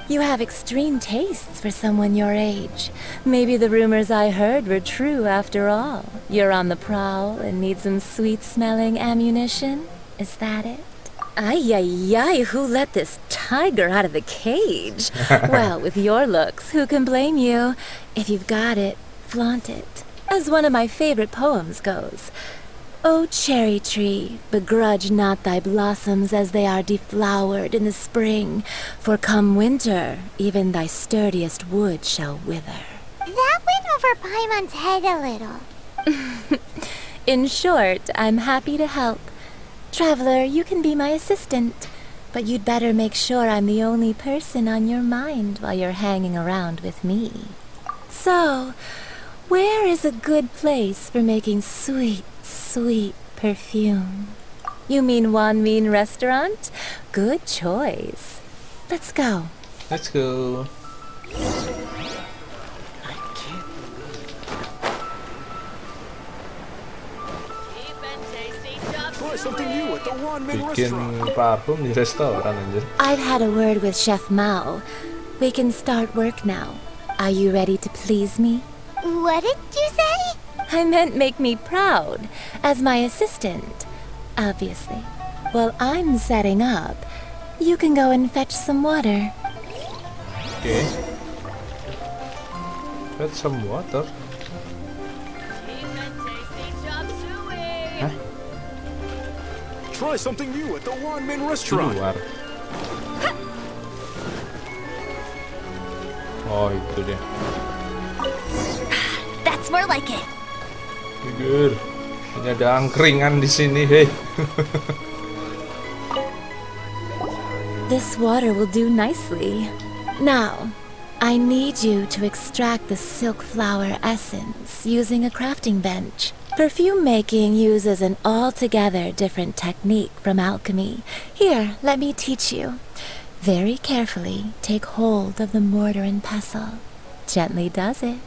You have extreme tastes for someone your age. Maybe the rumors I heard were true after all. You're on the prowl and need some sweet-smelling ammunition? Is that it? Ay, ay, ay, who let this tiger out of the cage? Well, with your looks, who can blame you? If you've got it, flaunt it. As one of my favorite poems goes, O cherry tree, begrudge not thy blossoms as they are deflowered in the spring, for come winter, even thy sturdiest wood shall wither. That went over Paimon's head a little. In short, I'm happy to help. Traveler, you can be my assistant, but you'd better make sure I'm the only person on your mind while you're hanging around with me. So, where is a good place for making sweet, sweet perfume? You mean Wanmin Restaurant? Good choice. Let's go. Let's go. Bikin parfum di restoran anjir. I've had a word with Chef Mao. We can start work now. Are you ready to please me? What did you say? I meant make me proud, as my assistant. Obviously. While I'm setting up, you can go and fetch some water. Okay. Fetch some water. Hah? Try something new at the Wanmin Di restaurant. luar. Oh, itu dia. That's more like it. Figur. Ini ada angkringan di sini, hei. This water will do nicely. Now, I need you to extract the silk flower essence using a crafting bench. Perfume making uses an altogether different technique from alchemy. Here, let me teach you. Very carefully, take hold of the mortar and pestle. Gently does it.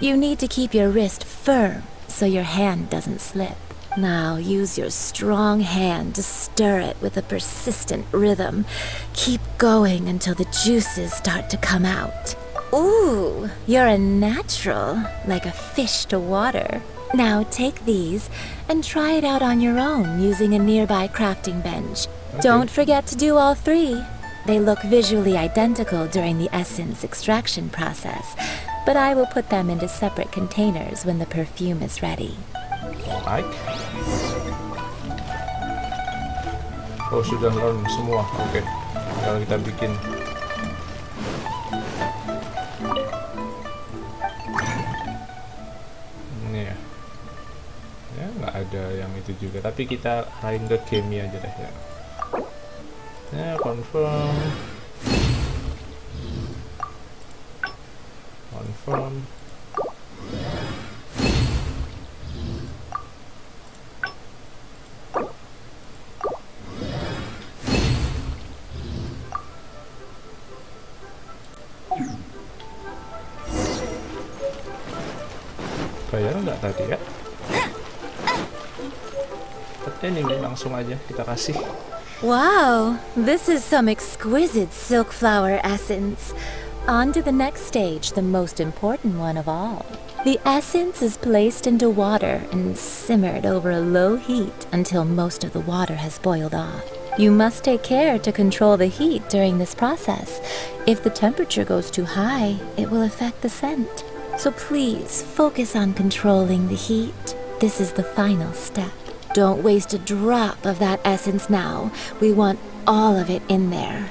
You need to keep your wrist firm so your hand doesn't slip. Now use your strong hand to stir it with a persistent rhythm. Keep going until the juices start to come out. Ooh, you're a natural, like a fish to water. Now take these and try it out on your own using a nearby crafting bench. Okay. Don't forget to do all three. They look visually identical during the essence extraction process, but I will put them into separate containers when the perfume is ready. Alright. Oh, sudah learn semua. Oke. Kalau kita bikin. Ini ya. Ya, nggak ada yang itu juga. Tapi kita arahin ke game aja deh ya. Ya, confirm. Confirm. Bayar nggak tadi ya? Ini langsung aja kita kasih. Wow, this is some exquisite silk flower essence. On to the next stage, the most important one of all. The essence is placed into water and simmered over a low heat until most of the water has boiled off. You must take care to control the heat during this process. If the temperature goes too high, it will affect the scent. So please focus on controlling the heat. This is the final step. Don't waste a drop of that essence now. We want all of it in there.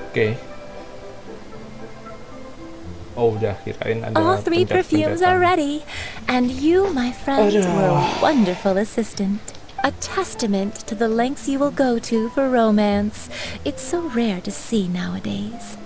Oke. Oh, udah kirain ada All three perfumes are ready, and you, my friend, were a wonderful assistant. A testament to the lengths you will go to for romance. It's so rare to see nowadays.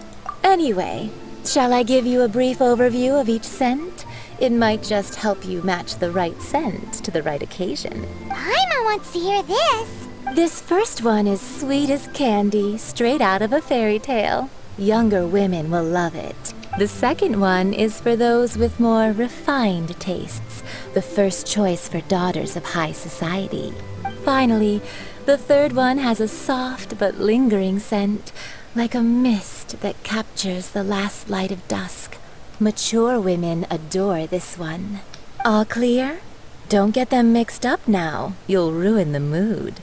Anyway, shall I give you a brief overview of each scent? It might just help you match the right scent to the right occasion. Paimon wants to hear this. This first one is sweet as candy, straight out of a fairy tale. Younger women will love it. The second one is for those with more refined tastes, the first choice for daughters of high society. Finally, the third one has a soft but lingering scent, like a mist that captures the last light of dusk. Mature women adore this one. All clear? Don't get them mixed up now. You'll ruin the mood.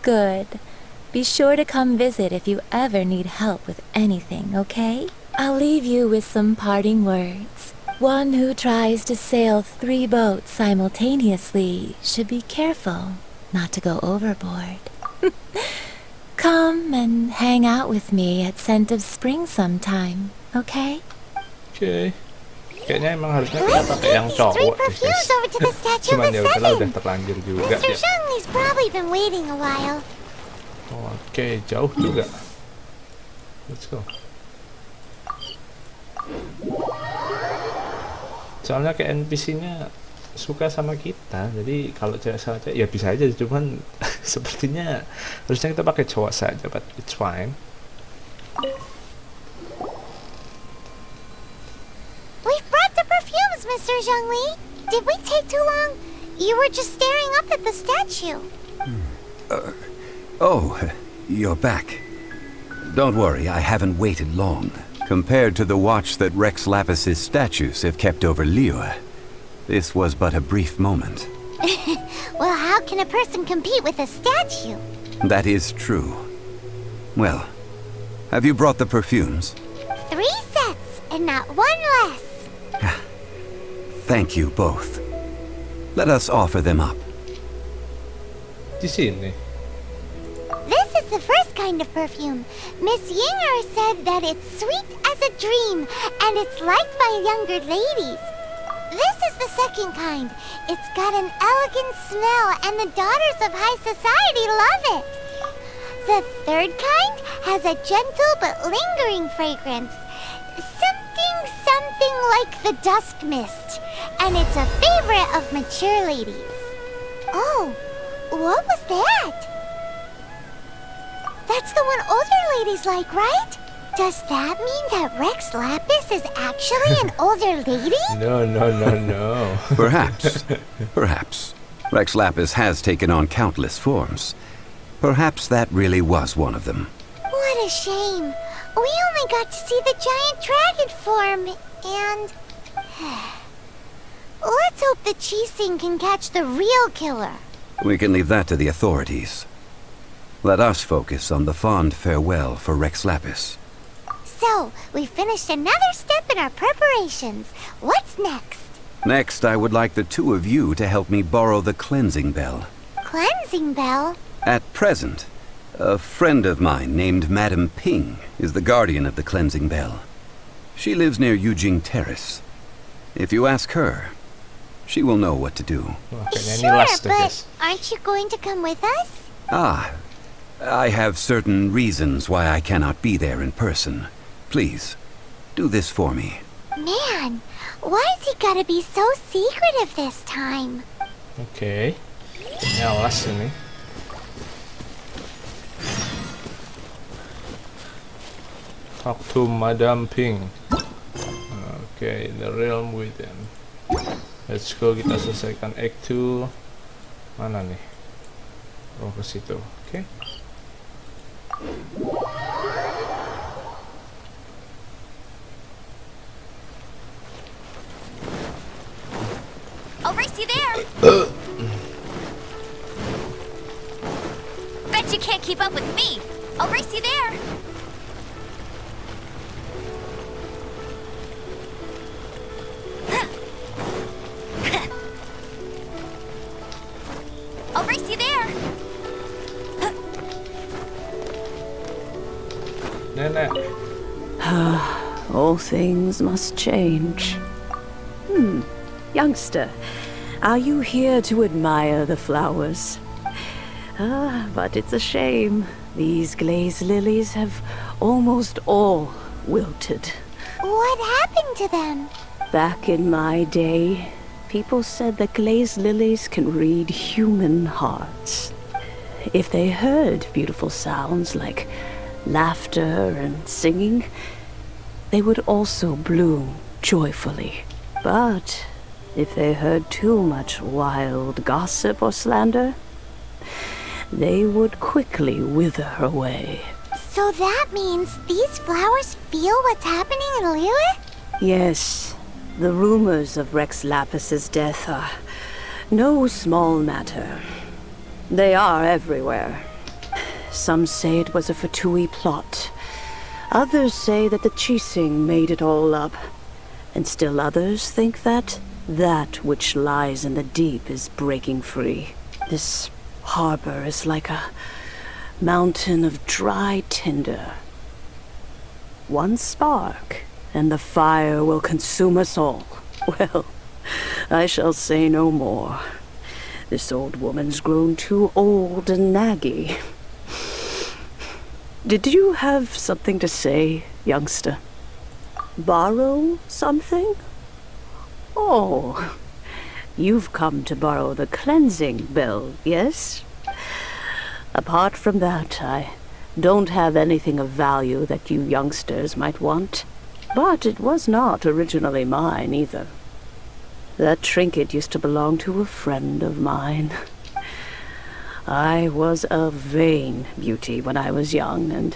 Good. Be sure to come visit if you ever need help with anything, okay? I'll leave you with some parting words. One who tries to sail 3 boats simultaneously should be careful. not to go overboard. Come and hang out with me at Scent of Spring sometime, okay? Oke. Kayaknya emang harusnya kita pakai yang cowok deh, guys. Cuman ya udahlah, udah terlanjur juga Mr. ya. Zhongli's probably been waiting a while. Oke, jauh juga. Let's go. Soalnya kayak NPC-nya suka sama kita, jadi kalau cewek sama cewek ya bisa aja, cuman sepertinya harusnya kita pakai cowok saja, but it's fine. We've brought the perfumes, Mr. Zhongli. Did we take too long? You were just staring up at the statue. Oh, you're back. Don't worry, I haven't waited long. Compared to the watch that Rex Lapis's statues have kept over Liyue, this was but a brief moment. Well, how can a person compete with a statue? That is true. Well, have you brought the perfumes? 3 sets, and not one less. Thank you both. Let us offer them up. Di sini. This is the first kind of perfume. Miss Yinger said that it's sweet as a dream, and it's liked by younger ladies. This is the second kind. It's got an elegant smell, and the daughters of high society love it. The third kind has a gentle but lingering fragrance. Something like the dusk mist, and it's a favorite of mature ladies. Oh, what was that? That's the one older ladies like, right? Does that mean that Rex Lapis is actually an older lady? No. Perhaps. Perhaps. Rex Lapis has taken on countless forms. Perhaps that really was one of them. What a shame. We only got to see the giant dragon form, and... Let's hope the Qixing can catch the real killer. We can leave that to the authorities. Let us focus on the fond farewell for Rex Lapis. So, we finished another step in our preparations. What's next? Next, I would like the two of you to help me borrow the cleansing bell. Cleansing bell? At present, a friend of mine named Madame Ping is the guardian of the cleansing bell. She lives near Yujing Terrace. If you ask her, she will know what to do. Sure, but aren't you going to come with us? I have certain reasons why I cannot be there in person. Please, do this for me. Man, why is he gotta be so secretive this time? Oke. Nyawas ini. Talk to Madame Ping. Oke, the realm within. Let's go, kita selesaikan Act 2. Mana nih? Oh, ke situ. Oke. I'll race you there. Bet you can't keep up with me. I'll race you there. I'll race you there. Nenek. All things must change. Youngster, are you here to admire the flowers? But it's a shame. These glazed lilies have almost all wilted. What happened to them? Back in my day, people said that glazed lilies can read human hearts. If they heard beautiful sounds like laughter and singing, they would also bloom joyfully. But if they heard too much wild gossip or slander, they would quickly wither away. So that means these flowers feel what's happening in Liyue? Yes, the rumors of Rex Lapis's death are no small matter. They are everywhere. Some say it was a Fatui plot. Others say that the Qixing made it all up. And still others think that which lies in the deep is breaking free. This harbor is like a mountain of dry tinder. One spark, and the fire will consume us all. Well, I shall say no more. This old woman's grown too old and naggy. Did you have something to say, youngster? Borrow something? Oh, you've come to borrow the cleansing bell, yes? Apart from that, I don't have anything of value that you youngsters might want. But it was not originally mine, either. That trinket used to belong to a friend of mine. I was a vain beauty when I was young, and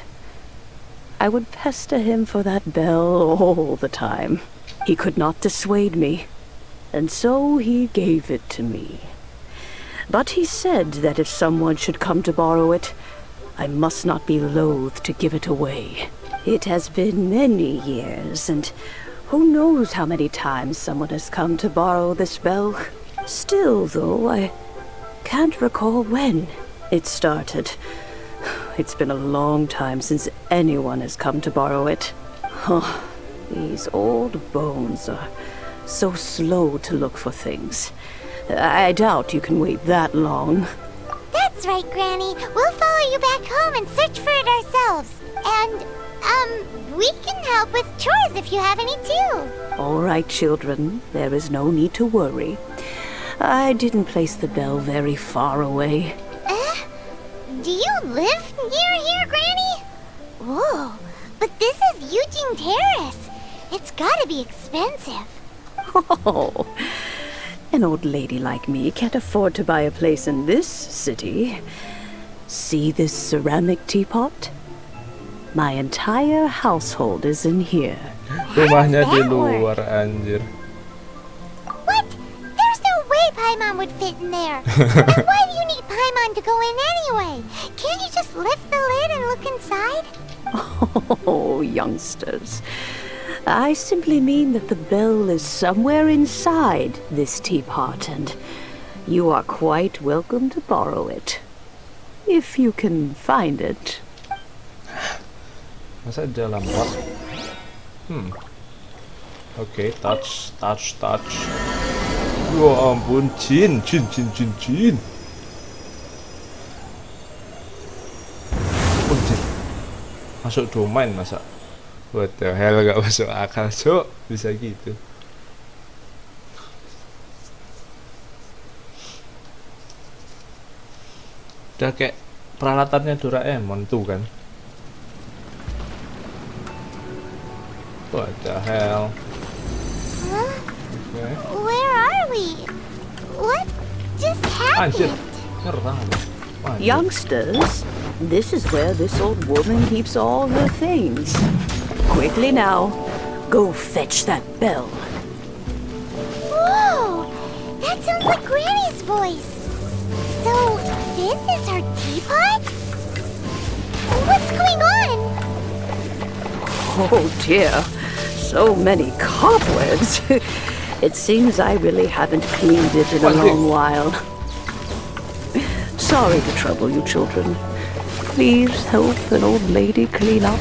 I would pester him for that bell all the time. He could not dissuade me, and so he gave it to me. But he said that if someone should come to borrow it, I must not be loath to give it away. It has been many years, and who knows how many times someone has come to borrow this bell. Still, though, I can't recall when it started. It's been a long time since anyone has come to borrow it. Oh, these old bones are so slow to look for things. I doubt you can wait that long. That's right, Granny. We'll follow you back home and search for it ourselves. And, we can help with chores if you have any too. All right, children. There is no need to worry. I didn't place the bell very far away. Do you live near here, Granny? Whoa, but this is Eugene Terrace. It's gotta be expensive. Oh, an old lady like me can't afford to buy a place in this city. See this ceramic teapot? My entire household is in here. Rumahnya di luar, anjir. What? There's no way Paimon would fit in there. And why do you need Paimon to go in anyway? Can't you just lift the lid and look inside? Oh, youngsters. I simply mean that the bell is somewhere inside this teapot, and you are quite welcome to borrow it. If you can find it. Masa dalam pot? Oke, touch. Ya ampun, jin. Oh, jin. Masuk domain masa? What the hell, gak masuk akal, Cuk. Bisa gitu. Udah kayak peralatannya Doraemon tuh kan. What the hell? Huh? Okay. Where are we? What just happened? Anjir, nyerang. Youngsters, this is where this old woman keeps all her things. Quickly now, go fetch that bell. Whoa! That sounds like Granny's voice. So, this is her teapot? What's going on? Oh dear, so many cobwebs. It seems I really haven't cleaned it in a long while. Sorry to trouble you, children. Please help an old lady clean up.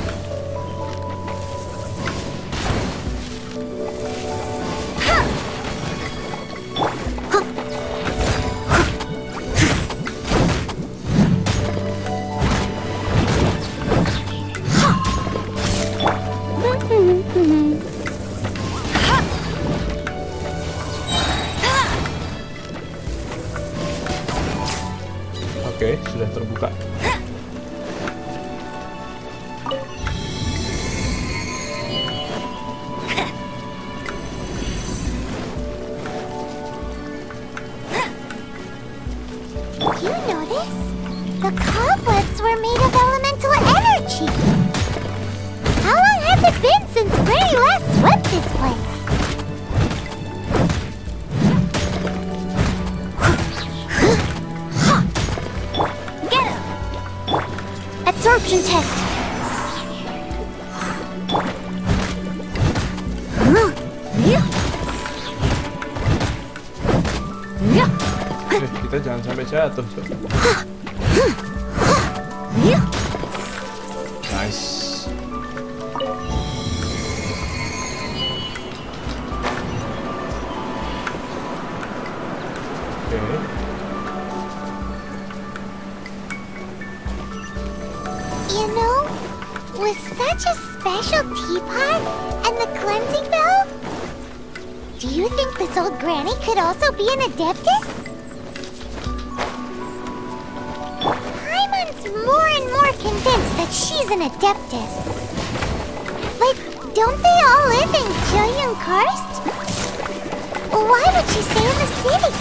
Oke, sudah terbuka. You notice? The cobwebs were made of elemental energy. How long has it been since Granny last swept this place? Get him! Absorption test. Kita jangan sampai jatuh. Nice. Okay. You know, with such a special teapot and the cleansing bell, do you think this old granny could also be an adeptus? Paimon's more and more convinced that she's an adeptus. But don't they all live in Julian Karst? Why would she stay in the city?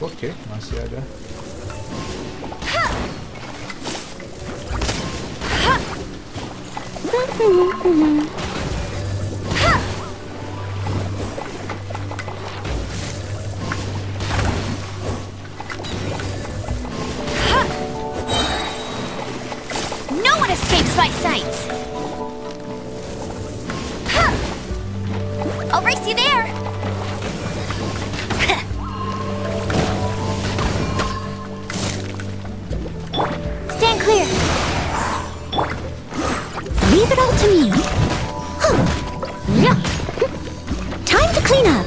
Oke, masih ada. No one escapes my sights. I'll race you there. Stand clear. Leave it all to me. Time to clean up.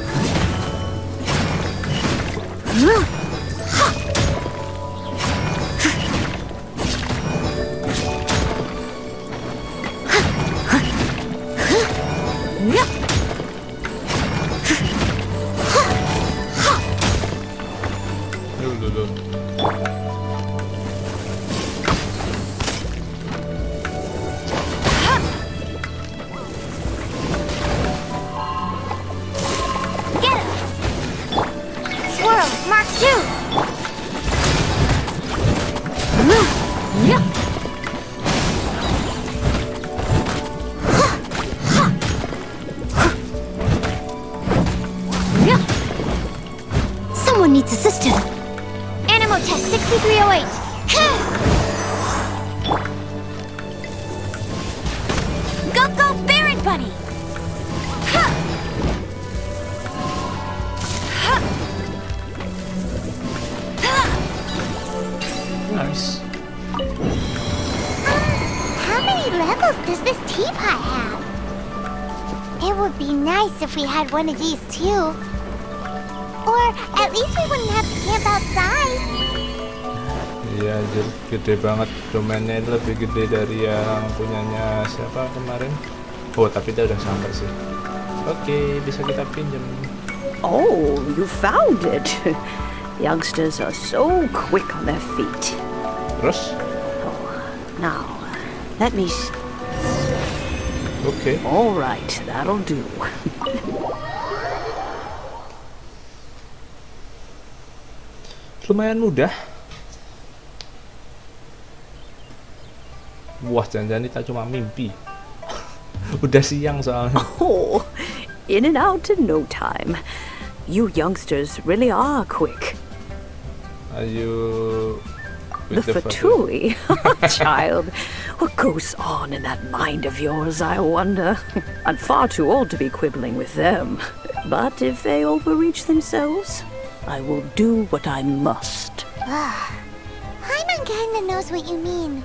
Someone needs assistance. Animo test 6308. Go, go, Baron Bunny! Nice. How many levels does this teapot have? It would be nice if we had one of these too. Or at least we wouldn't have to camp outside. Iya, jadi gede banget. Domainnya itu lebih gede dari yang punyanya siapa kemarin. Oh, tapi dia udah sampai sih. Oke, bisa kita pinjam. Oh, you found it. Youngsters are so quick on their feet. Terus? Oh, now, let me... Okay. All right, that'll do. Lumayan mudah. Wah, jangan-jangan kita cuma mimpi. Udah siang soalnya. Oh, in and out in no time. You youngsters really are quick. Are you The Fatui? Child, what goes on in that mind of yours, I wonder? I'm far too old to be quibbling with them. But if they overreach themselves, I will do what I must. Paimon kinda knows what you mean,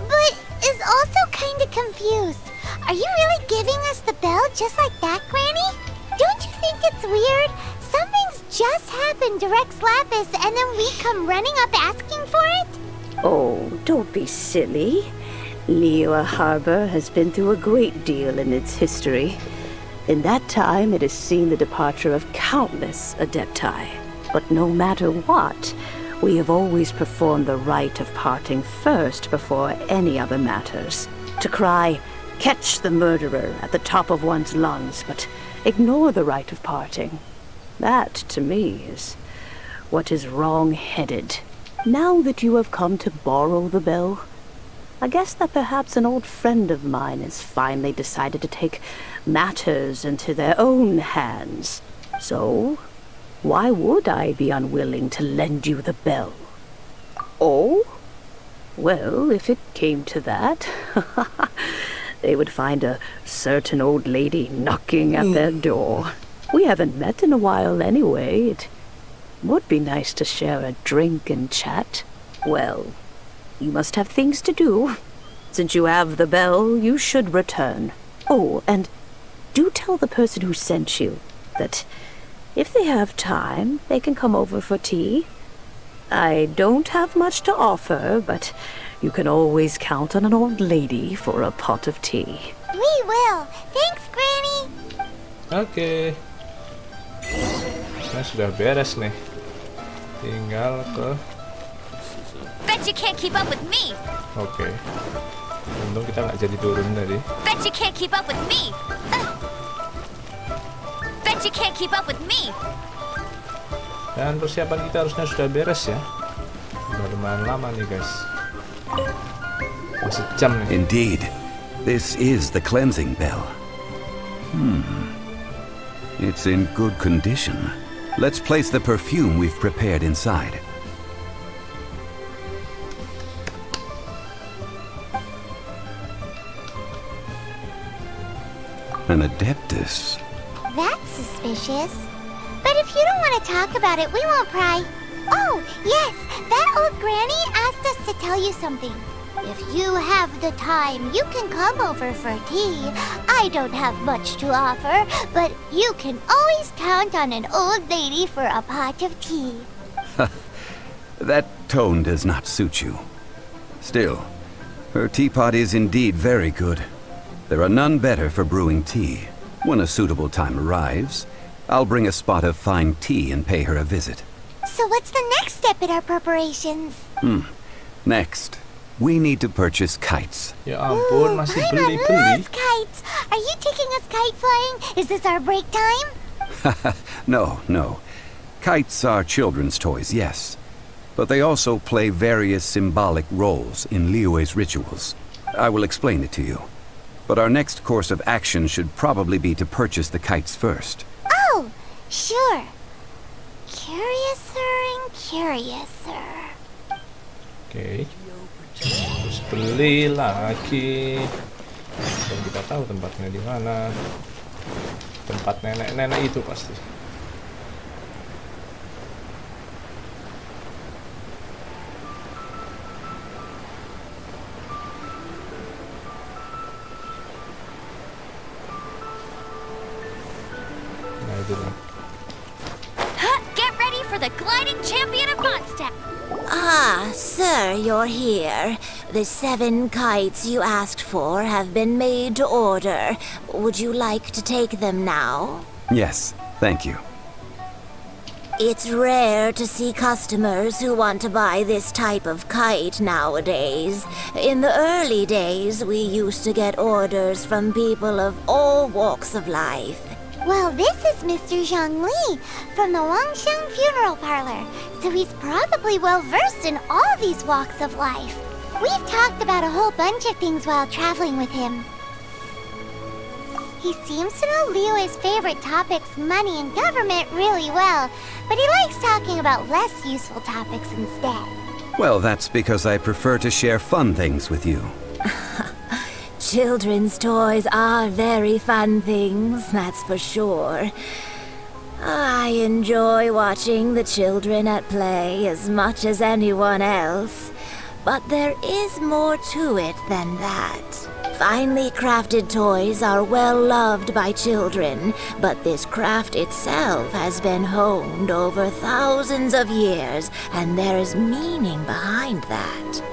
but is also kinda confused. Are you really giving us the bell just like that, Granny? Don't you think it's weird? Something's just happened to Rex Lapis and then we come running up asking for it? Oh, don't be silly. Liyue Harbor has been through a great deal in its history. In that time, it has seen the departure of countless Adepti. But no matter what, we have always performed the rite of parting first before any other matters. To cry, "Catch the murderer," at the top of one's lungs, but ignore the rite of parting. That, to me, is what is wrong-headed. now that you have come to borrow the bell, I guess that perhaps an old friend of mine has finally decided to take matters into their own hands. So, why would I be unwilling to lend you the bell? Oh? Well, if it came to that, they would find a certain old lady knocking at their door. We haven't met in a while anyway. It would be nice to share a drink and chat. Well, you must have things to do. Since you have the bell, you should return. Oh, and do tell the person who sent you that if they have time, they can come over for tea. I don't have much to offer, but you can always count on an old lady for a pot of tea. We will. Thanks, Granny. Oke. Nah, sudah beres nih. Tinggal ke... Bet you can't keep up with me. Oke. Untung kita nggak jadi turun tadi. Bet you can't keep up with me. Bet you can't keep up with me. Dan persiapan kita harusnya sudah beres ya. Udah lumayan lama nih guys. Masih jam nih. Indeed, this is the cleansing bell. It's in good condition. Let's place the perfume we've prepared inside. An adeptus. That's suspicious. But if you don't want to talk about it, we won't pry. Oh, yes, that old granny asked us to tell you something. If you have the time, you can come over for tea. I don't have much to offer, but you can always count on an old lady for a pot of tea. That tone does not suit you. Still, her teapot is indeed very good. There are none better for brewing tea. When a suitable time arrives, I'll bring a spot of fine tea and pay her a visit. So what's the next step in our preparations? Next, we need to purchase kites. Ya ampun, masih beli-beli. Kites! Are you taking us kite flying? Is this our break time? No. Kites are children's toys, yes. But they also play various symbolic roles in Liyue's rituals. I will explain it to you. But our next course of action should probably be to purchase the kites first. Oh, sure. Curiouser and curiouser. Oke. Terus beli lagi. Dan kita tahu tempatnya di mana. Tempat nenek-nenek itu pasti. Nah, itu kan. Get ready for the gliding champion of Mondstadt. Ah, sir, you're here. The 7 kites you asked for have been made to order. Would you like to take them now? Yes, thank you. It's rare to see customers who want to buy this type of kite nowadays. In the early days, we used to get orders from people of all walks of life. Well, this is Mr. Zhongli from the Wangsheng Funeral Parlor, so he's probably well-versed in all these walks of life. We've talked about a whole bunch of things while traveling with him. He seems to know Liyue's favorite topics, money and government, really well, but he likes talking about less useful topics instead. Well, that's because I prefer to share fun things with you. Children's toys are very fun things, that's for sure. I enjoy watching the children at play as much as anyone else. But there is more to it than that. Finely crafted toys are well loved by children, but this craft itself has been honed over thousands of years, and there is meaning behind that.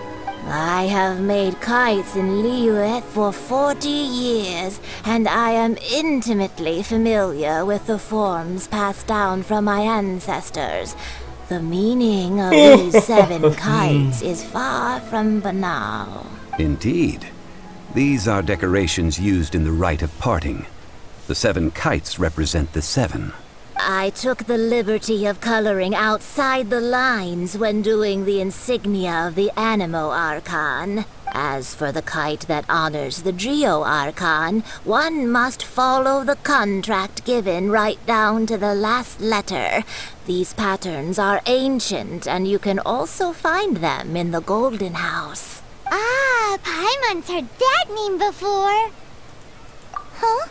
I have made kites in Liyue for 40 years, and I am intimately familiar with the forms passed down from my ancestors. The meaning of these 7 kites is far from banal. Indeed. These are decorations used in the rite of parting. The 7 kites represent the 7. I took the liberty of coloring outside the lines when doing the insignia of the Animo Archon. As for the kite that honors the Geo Archon, one must follow the contract given right down to the last letter. These patterns are ancient, and you can also find them in the Golden House. Ah, Paimon's heard that name before. Huh?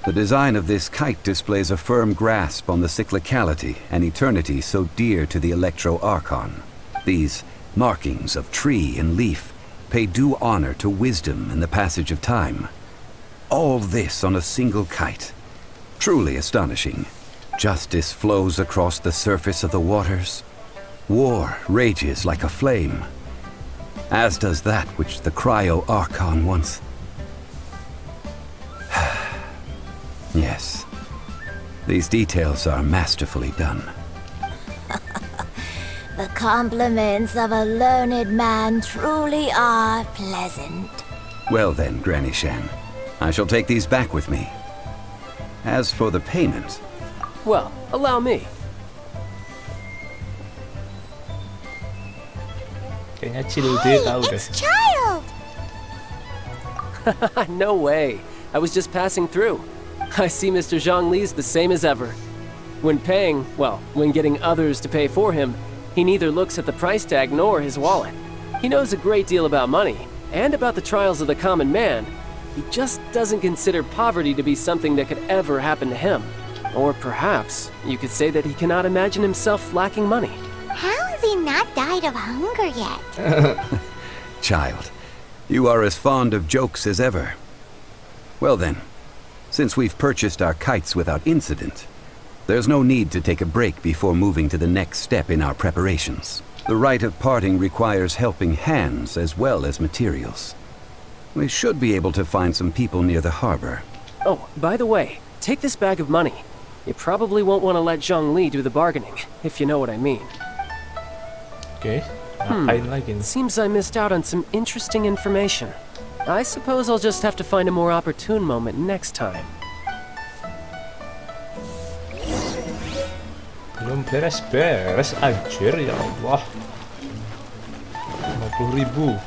The design of this kite displays a firm grasp on the cyclicality and eternity so dear to the Electro Archon. These markings of tree and leaf pay due honor to wisdom and the passage of time. All this on a single kite. Truly astonishing. Justice flows across the surface of the waters. War rages like a flame. As does that which the Cryo Archon once... Yes. These details are masterfully done. The compliments of a learned man truly are pleasant. Well then, Granny Shan, I shall take these back with me. As for the payment... Well, allow me. Kayaknya Cilde tahu deh. It's Child! No way. I was just passing through. I see Mr. Zhongli's the same as ever. When paying, well, when getting others to pay for him, he neither looks at the price tag nor his wallet. He knows a great deal about money, and about the trials of the common man. He just doesn't consider poverty to be something that could ever happen to him. Or perhaps, you could say that he cannot imagine himself lacking money. How has he not died of hunger yet? Child, you are as fond of jokes as ever. Well then, since we've purchased our kites without incident, there's no need to take a break before moving to the next step in our preparations. The rite of parting requires helping hands as well as materials. We should be able to find some people near the harbor. Oh, by the way, take this bag of money. You probably won't want to let Zhongli do the bargaining, if you know what I mean. Okay, ngapain lagi nih? Seems I missed out on some interesting information. I suppose I'll just have to find a more opportune moment next time. Belum beres-beres anjir, ya Allah. 50.000.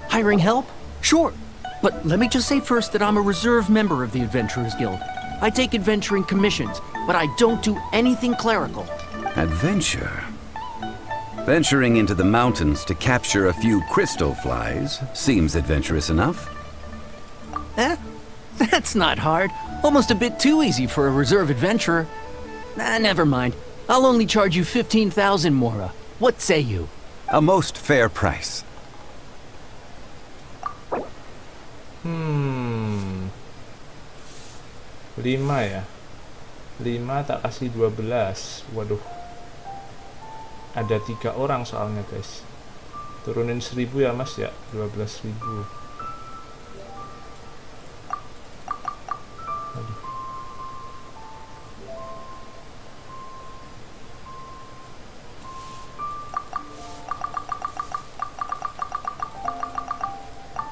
Hiring help? Sure. But let me just say first that I'm a reserve member of the Adventurers Guild. I take adventuring commissions, but I don't do anything clerical. Adventure? Venturing into the mountains to capture a few crystal flies seems adventurous enough. That's not hard. Almost a bit too easy for a reserve adventurer. Never mind. I'll only charge you 15,000 Mora. What say you? A most fair price. 5 ya. 5 tak kasih 12. Waduh. Ada 3 orang soalnya, guys. Turunin 1000 ya, Mas ya. 12.000. Aduh.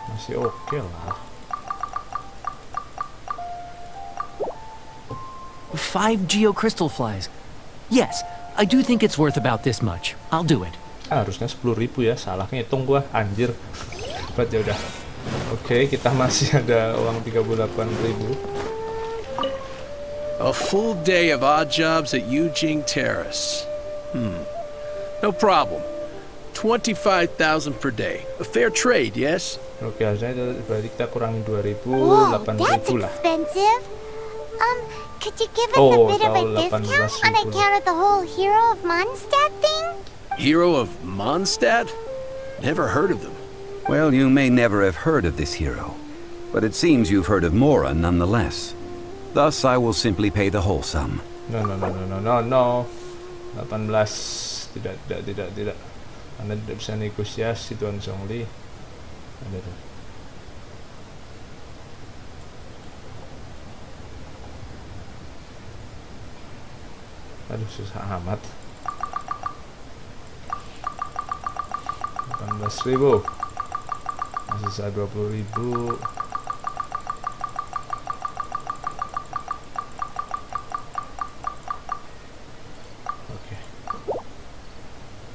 Masih oke lah. 5 geo crystal flies. Yes, I do think it's worth about this much. I'll do it. Harusnya 10.000 ya, salah ngitung gua, anjir. But ya udah. Oke, kita masih ada uang 38.000. A full day of odd jobs at Yujing Terrace. No problem. 25,000 per day. A fair trade, yes? Oke, harusnya berarti kita kurangin 2.000, Whoa, 8.000 that's lah. expensive. Could you give us a bit of a discount on account of the whole Hero of Mondstadt thing? Hero of Mondstadt? Never heard of them. Well, you may never have heard of this hero, but it seems you've heard of Mora nonetheless. Thus, I will simply pay the whole sum. No. 18. Tidak. Anda tidak bisa negosiasi, Tuan Zhongli. Ada tuh. Aduh, susah amat. 18.000. Masih sisa 20.000.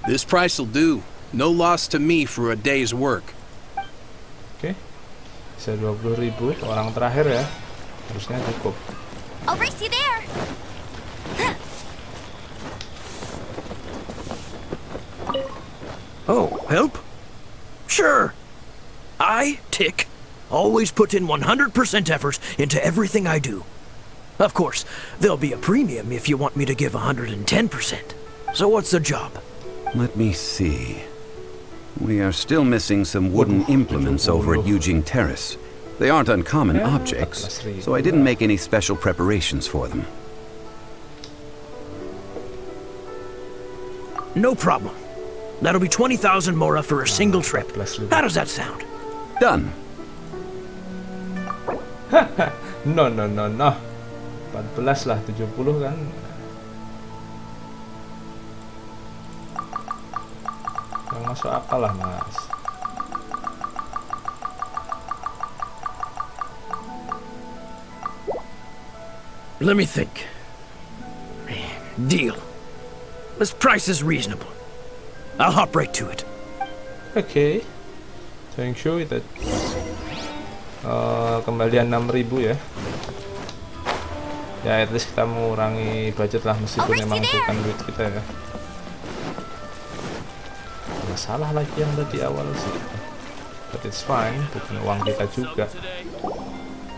This price'll do. No loss to me for a day's work. Oke. Bisa 20.000 orang terakhir ya. Harusnya cukup. I'll race you there. Oh, help? Sure. I, Tick, always put in 100% effort into everything I do. Of course, there'll be a premium if you want me to give 110%. So what's the job? Let me see. We are still missing some wooden implements over at Eugene Terrace. They aren't uncommon objects, so I didn't make any special preparations for them. No problem. That'll be 20,000 mora for a single trip. How does that sound? Done. No. 14 lah, 70 kan. Yang masuk akal lah, Mas. Let me think. Deal. This price is reasonable. I'll hop right to it. Oke. Thank you. Itu kembalian 6.000 ya. Ya, at least kita mengurangi budget lah meskipun memang bukan duit kita ya. Masalah lagi yang tadi awal sih. But it's fine, bukan uang kita juga.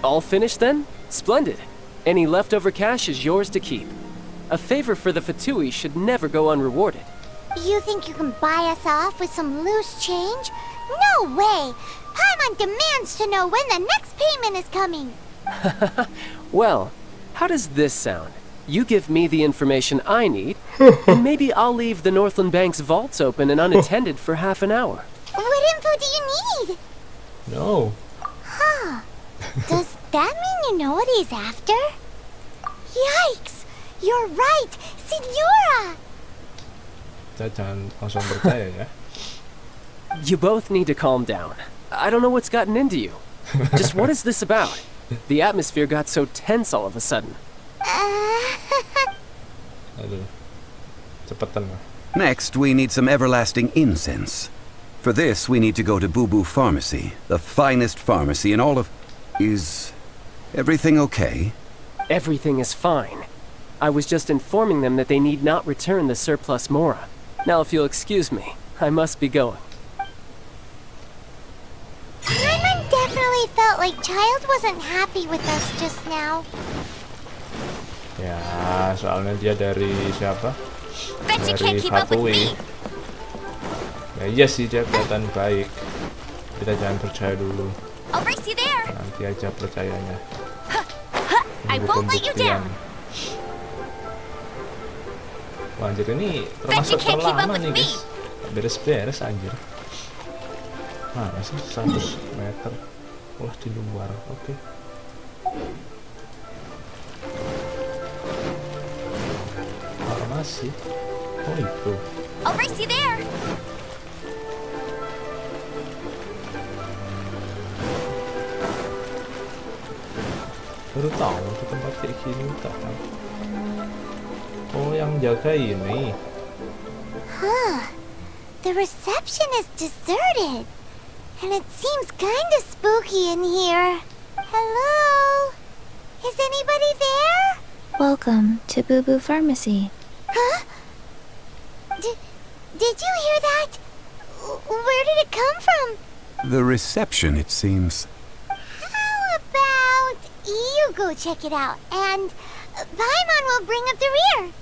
All finished then? Splendid. Any leftover cash is yours to keep. A favor for the Fatui should never go unrewarded. You think you can buy us off with some loose change? No way! Paimon demands to know when the next payment is coming! Well, how does this sound? You give me the information I need, and maybe I'll leave the Northland Bank's vaults open and unattended for half an hour. What info do you need? No. Huh. Does that mean you know what he's after? Yikes! You're right! Signora! Kita jangan langsung percaya ya. You both need to calm down. I don't know what's gotten into you. Just what is this about? The atmosphere got so tense all of a sudden. Aduh. Cepetan lah. Next, we need some everlasting incense. For this, we need to go to Boo Boo Pharmacy, the finest pharmacy in all of... Is everything okay? Everything is fine. I was just informing them that they need not return the surplus mora. Now, if you'll excuse me, I must be going. Paimon definitely felt like Child wasn't happy with us just now. Ya, soalnya dia dari siapa? Bet you can't Dari keep up with Fatui. me. Ya iya sih, dia kelihatan baik. Kita jangan percaya dulu. I'll race you there. Nanti aja percayanya. I won't let you down. Wah, anjir, ini termasuk terlama nih guys. Beres-beres anjir. Mana sih 100 meter? Wah, di luar. Oke. Farmasi. Oh itu. I'll race you there. Baru tahu di tempat kayak gini tak. Oh, yang jaga ini. Huh. The reception is deserted. And it seems kinda spooky in here. Hello? Is anybody there? Welcome to Boo Boo Pharmacy. Huh? Did you hear that? Where did it come from? The reception, it seems. How about you go check it out, and Paimon will bring up the rear.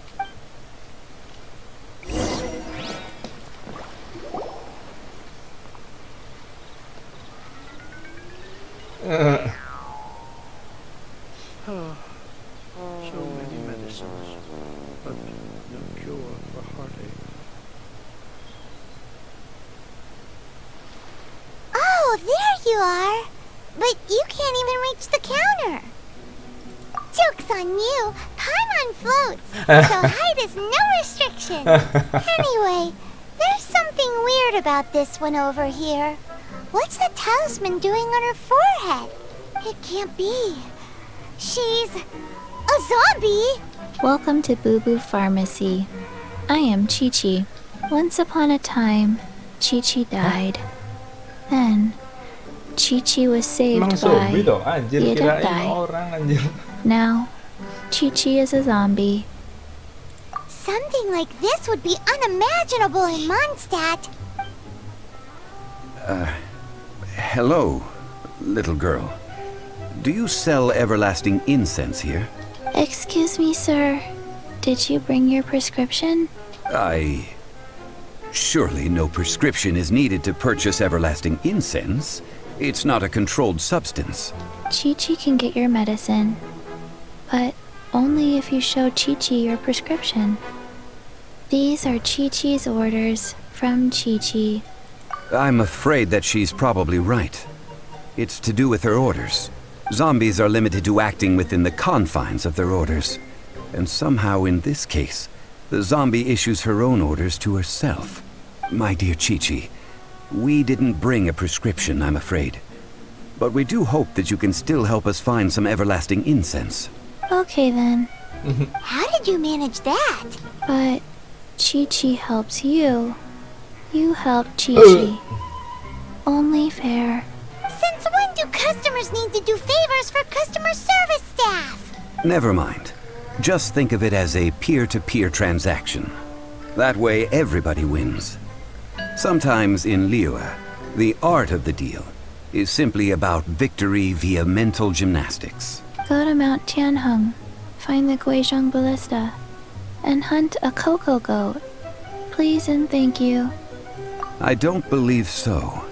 So many medicines, but no cure for heartache. Oh, there you are. But you can't even reach the counter. Joke's on you. Paimon floats, so height is no restriction. Anyway, there's something weird about this one over here. What's the talisman doing on her forehead? It can't be. She's a zombie. Welcome to Boo Boo Pharmacy. I am Chi-Chi. Once upon a time, Chi-Chi died. Then, Chi-Chi was saved Emang by zombie dong, anjir, the kirain Adepti. orang anjir. Now, Chi-Chi is a zombie. Something like this would be unimaginable in Mondstadt. Hello, little girl. Do you sell everlasting incense here? Excuse me, sir. Did you bring your prescription? Surely no prescription is needed to purchase everlasting incense. It's not a controlled substance. Chi-Chi can get your medicine, but only if you show Chi-Chi your prescription. These are Chi-Chi's orders from Chi-Chi. I'm afraid that she's probably right. It's to do with her orders. Zombies are limited to acting within the confines of their orders. And somehow in this case, the zombie issues her own orders to herself. My dear Chi-Chi, we didn't bring a prescription, I'm afraid. But we do hope that you can still help us find some everlasting incense. Okay then. How did you manage that? But Chi-Chi helps you. You help Chi-Chi. Only fair. Since when do customers need to do favors for customer service staff? Never mind. Just think of it as a peer-to-peer transaction. That way everybody wins. Sometimes in Liyue, the art of the deal is simply about victory via mental gymnastics. Go to Mount Tianheng, find the Guizhong Ballista, and hunt a cocoa goat. Please and thank you. I don't believe so.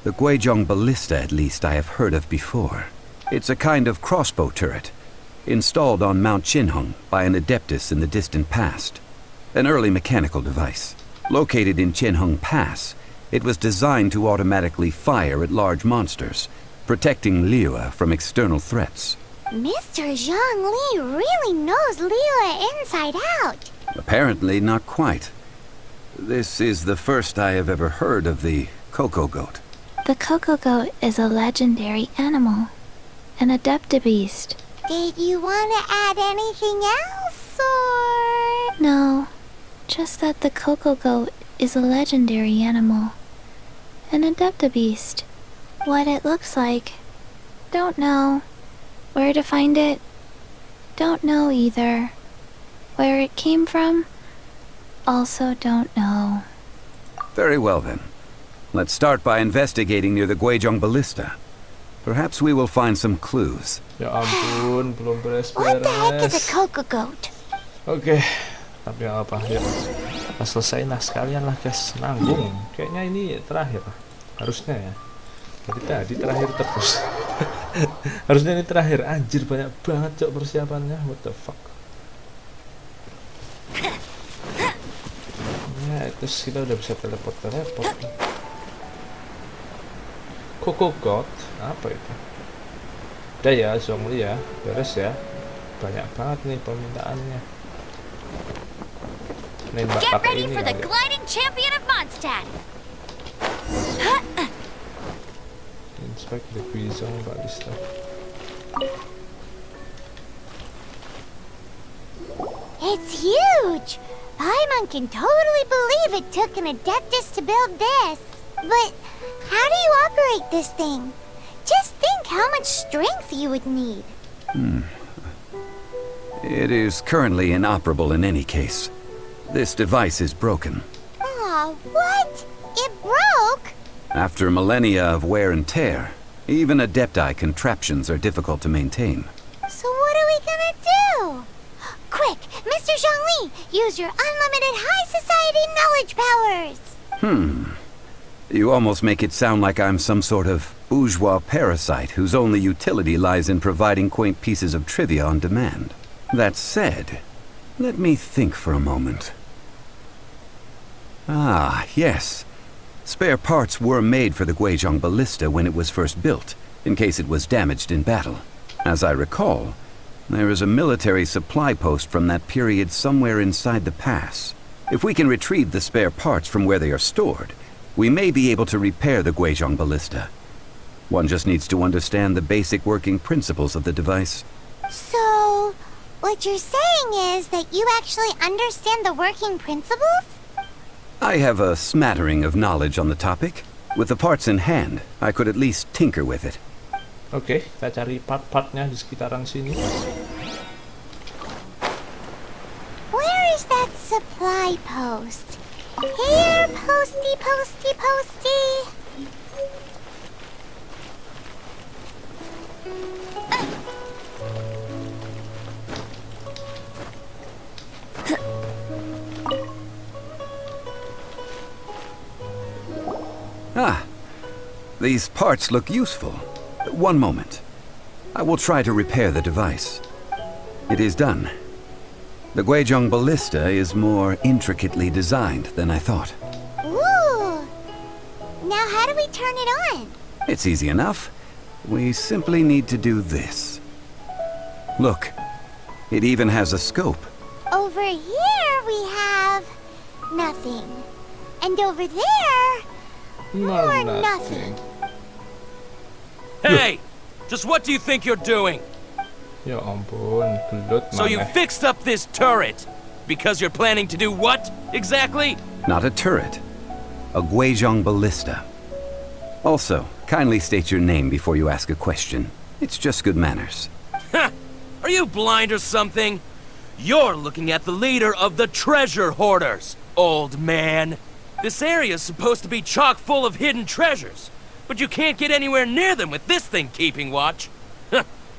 The Guizhong Ballista, at least, I have heard of before. It's a kind of crossbow turret, installed on Mount Tianheng by an adeptus in the distant past. An early mechanical device. Located in Tianheng Pass, it was designed to automatically fire at large monsters, protecting Liyue from external threats. Mr. Zhongli really knows Liyue inside out. Apparently not quite. This is the first I have ever heard of the cocoa goat. The cocoa goat is a legendary animal, an adeptibeast. Did you want to add anything else, or...? No, just that the cocoa goat is a legendary animal, an adeptibeast. What it looks like, don't know. Where to find it, don't know either. Where it came from, also don't know. Very well then. Let's start by investigating near the Guizhong Ballista. Perhaps we will find some clues. Ya ampun, belum What the heck is a beres-beres. cocoa goat? Oke, tapi nggak apa, yuk. Kita selesai nah sekalian lah guys, nanggung. Kayaknya ini terakhir, harusnya ya. Tadi terakhir terus. Harusnya ini terakhir. Anjir, banyak banget cok persiapannya. What the fuck. Ya, terus kita udah bisa teleport. Cocoa God, apa itu? Udah ya, Zhongli ya, beres ya. Banyak banget nih permintaannya. Nembak Get pakai ready ini for the kali. gliding champion of Mondstadt. Inspect the Guizhong Ballista. It's huge! Paimon can totally believe it took an adeptus to build this. But how do you operate this thing? Just think how much strength you would need. It is currently inoperable in any case. This device is broken. Aw, what? It broke? After millennia of wear and tear, even adepti contraptions are difficult to maintain. So what are we gonna do? Quick, Mr. Zhongli, use your unlimited high society knowledge powers! You almost make it sound like I'm some sort of bourgeois parasite whose only utility lies in providing quaint pieces of trivia on demand. That said, let me think for a moment. Ah, yes. Spare parts were made for the Guizhong Ballista when it was first built, in case it was damaged in battle. As I recall, there is a military supply post from that period somewhere inside the pass. If we can retrieve the spare parts from where they are stored, we may be able to repair the Guizhong Ballista. One just needs to understand the basic working principles of the device. So, what you're saying is that you actually understand the working principles? I have a smattering of knowledge on the topic. With the parts in hand, I could at least tinker with it. Oke, kita cari part-partnya di sekitaran sini. Where is that supply post? Here, posty, posty, posty. Ah, these parts look useful. One moment. I will try to repair the device. It is done. The Guizhong ballista is more intricately designed than I thought. Ooh! Now how do we turn it on? It's easy enough. We simply need to do this. Look, it even has a scope. Over here we have nothing. And over there, more nothing. Hey! Just what do you think you're doing? Ya ampun, gelut So you maneh. fixed up this turret because you're planning to do what exactly? Not a turret. A Guizhong ballista. Also, kindly state your name before you ask a question. It's just good manners. Ha! Are you blind or something? You're looking at the leader of the treasure hoarders, old man. This area's supposed to be chock full of hidden treasures, but you can't get anywhere near them with this thing keeping watch.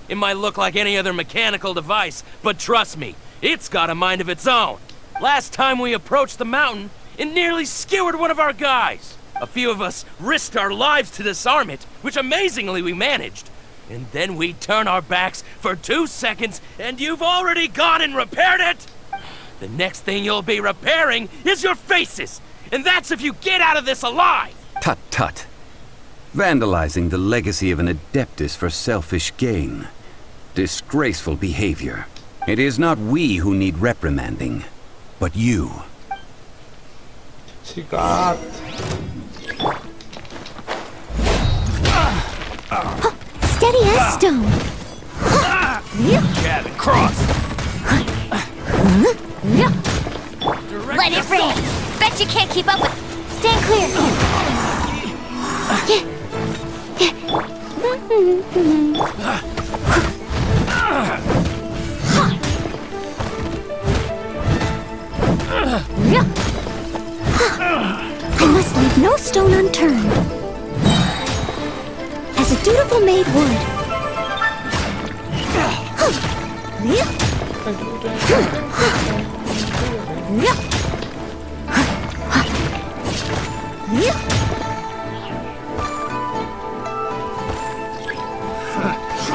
It might look like any other mechanical device, but trust me, it's got a mind of its own. Last time we approached the mountain, it nearly skewered one of our guys. A few of us risked our lives to disarm it, which amazingly we managed. And then we turn our backs for 2 seconds, and you've already gone and repaired it! The next thing you'll be repairing is your faces! And that's if you get out of this alive! Tut tut. Vandalizing the legacy of an adeptus for selfish gain. Disgraceful behavior. It is not we who need reprimanding, but you. Sikat. Steady as stone. Cabin cross! Let it rain. Bet you can't keep up with. Stand clear. I must leave no stone unturned. As a dutiful maid would.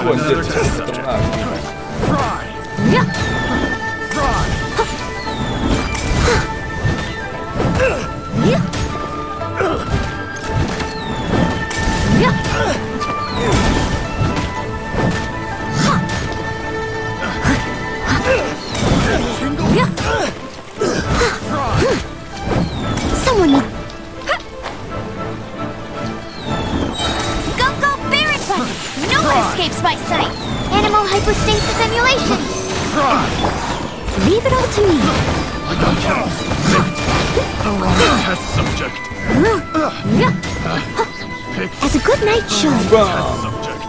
Another test subject. Someone need. Go, go, Direpotin! No one escapes my sight! Animal hypostasis emulation! Leave it all to me. Test subject. As a good knight should. Test subject.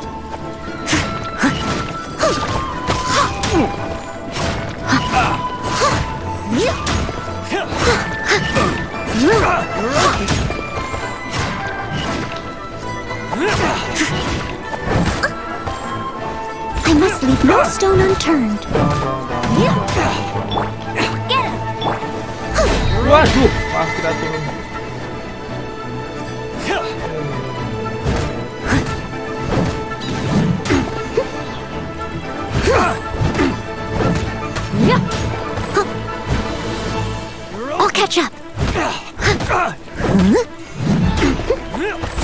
I must leave no stone unturned. Get him! Waduh, maaf kita turun. I'll catch up.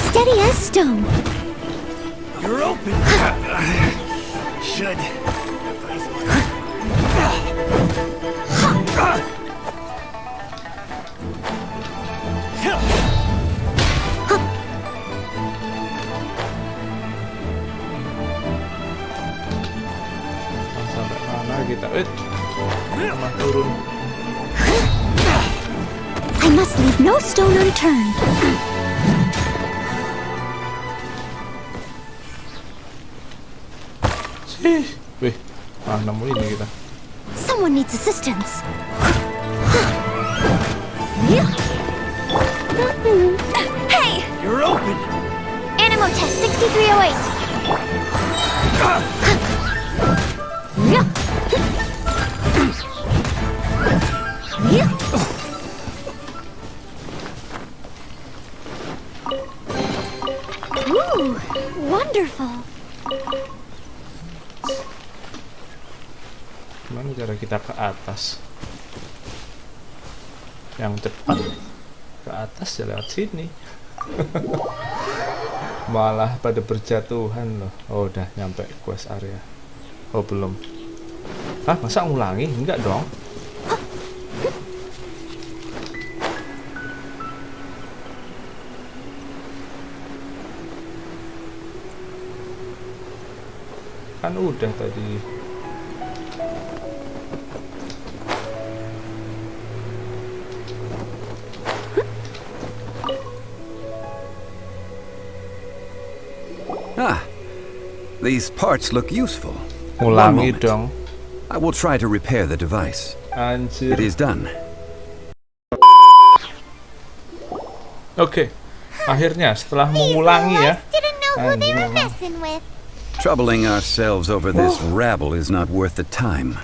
Steady as stone. You're open. Should. Sampai mana kita? Mah turun. I must leave no stone unturned. Wih, nemu ini kita. Someone needs assistance. Hey! You're open! Animo test 6308. Ooh, wonderful. Gimana cara kita ke atas? Yang cepat ke atas ya lewat sini. Malah pada berjatuhan loh. Oh, udah nyampe quest area. Oh, belum. Hah, masa ngulangi? Enggak dong. Kan udah tadi. Ah, these parts look useful. Ulangi dong. I will try to repair the device. Anjir. It is done. Oke, akhirnya setelah mengulangi ya. Didn't know who they were messing with. Troubling ourselves over this rabble is not worth the time.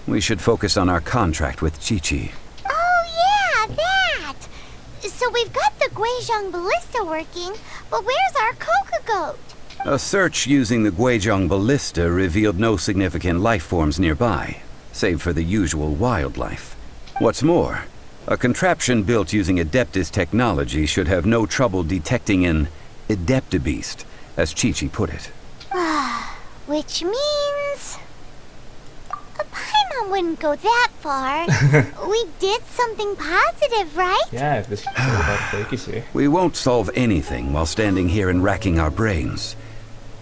We should focus on our contract with Chi-Chi. Oh yeah, that. So we've got the Guizhong ballista working, but where's our Coca goat? A search using the Guizhong ballista revealed no significant life forms nearby, save for the usual wildlife. What's more, a contraption built using Adeptus technology should have no trouble detecting an Adeptabeast, as Chi-Chi put it. Which means... A Paimon wouldn't go that far. We did something positive, right? Yeah, this is We won't solve anything while standing here and racking our brains.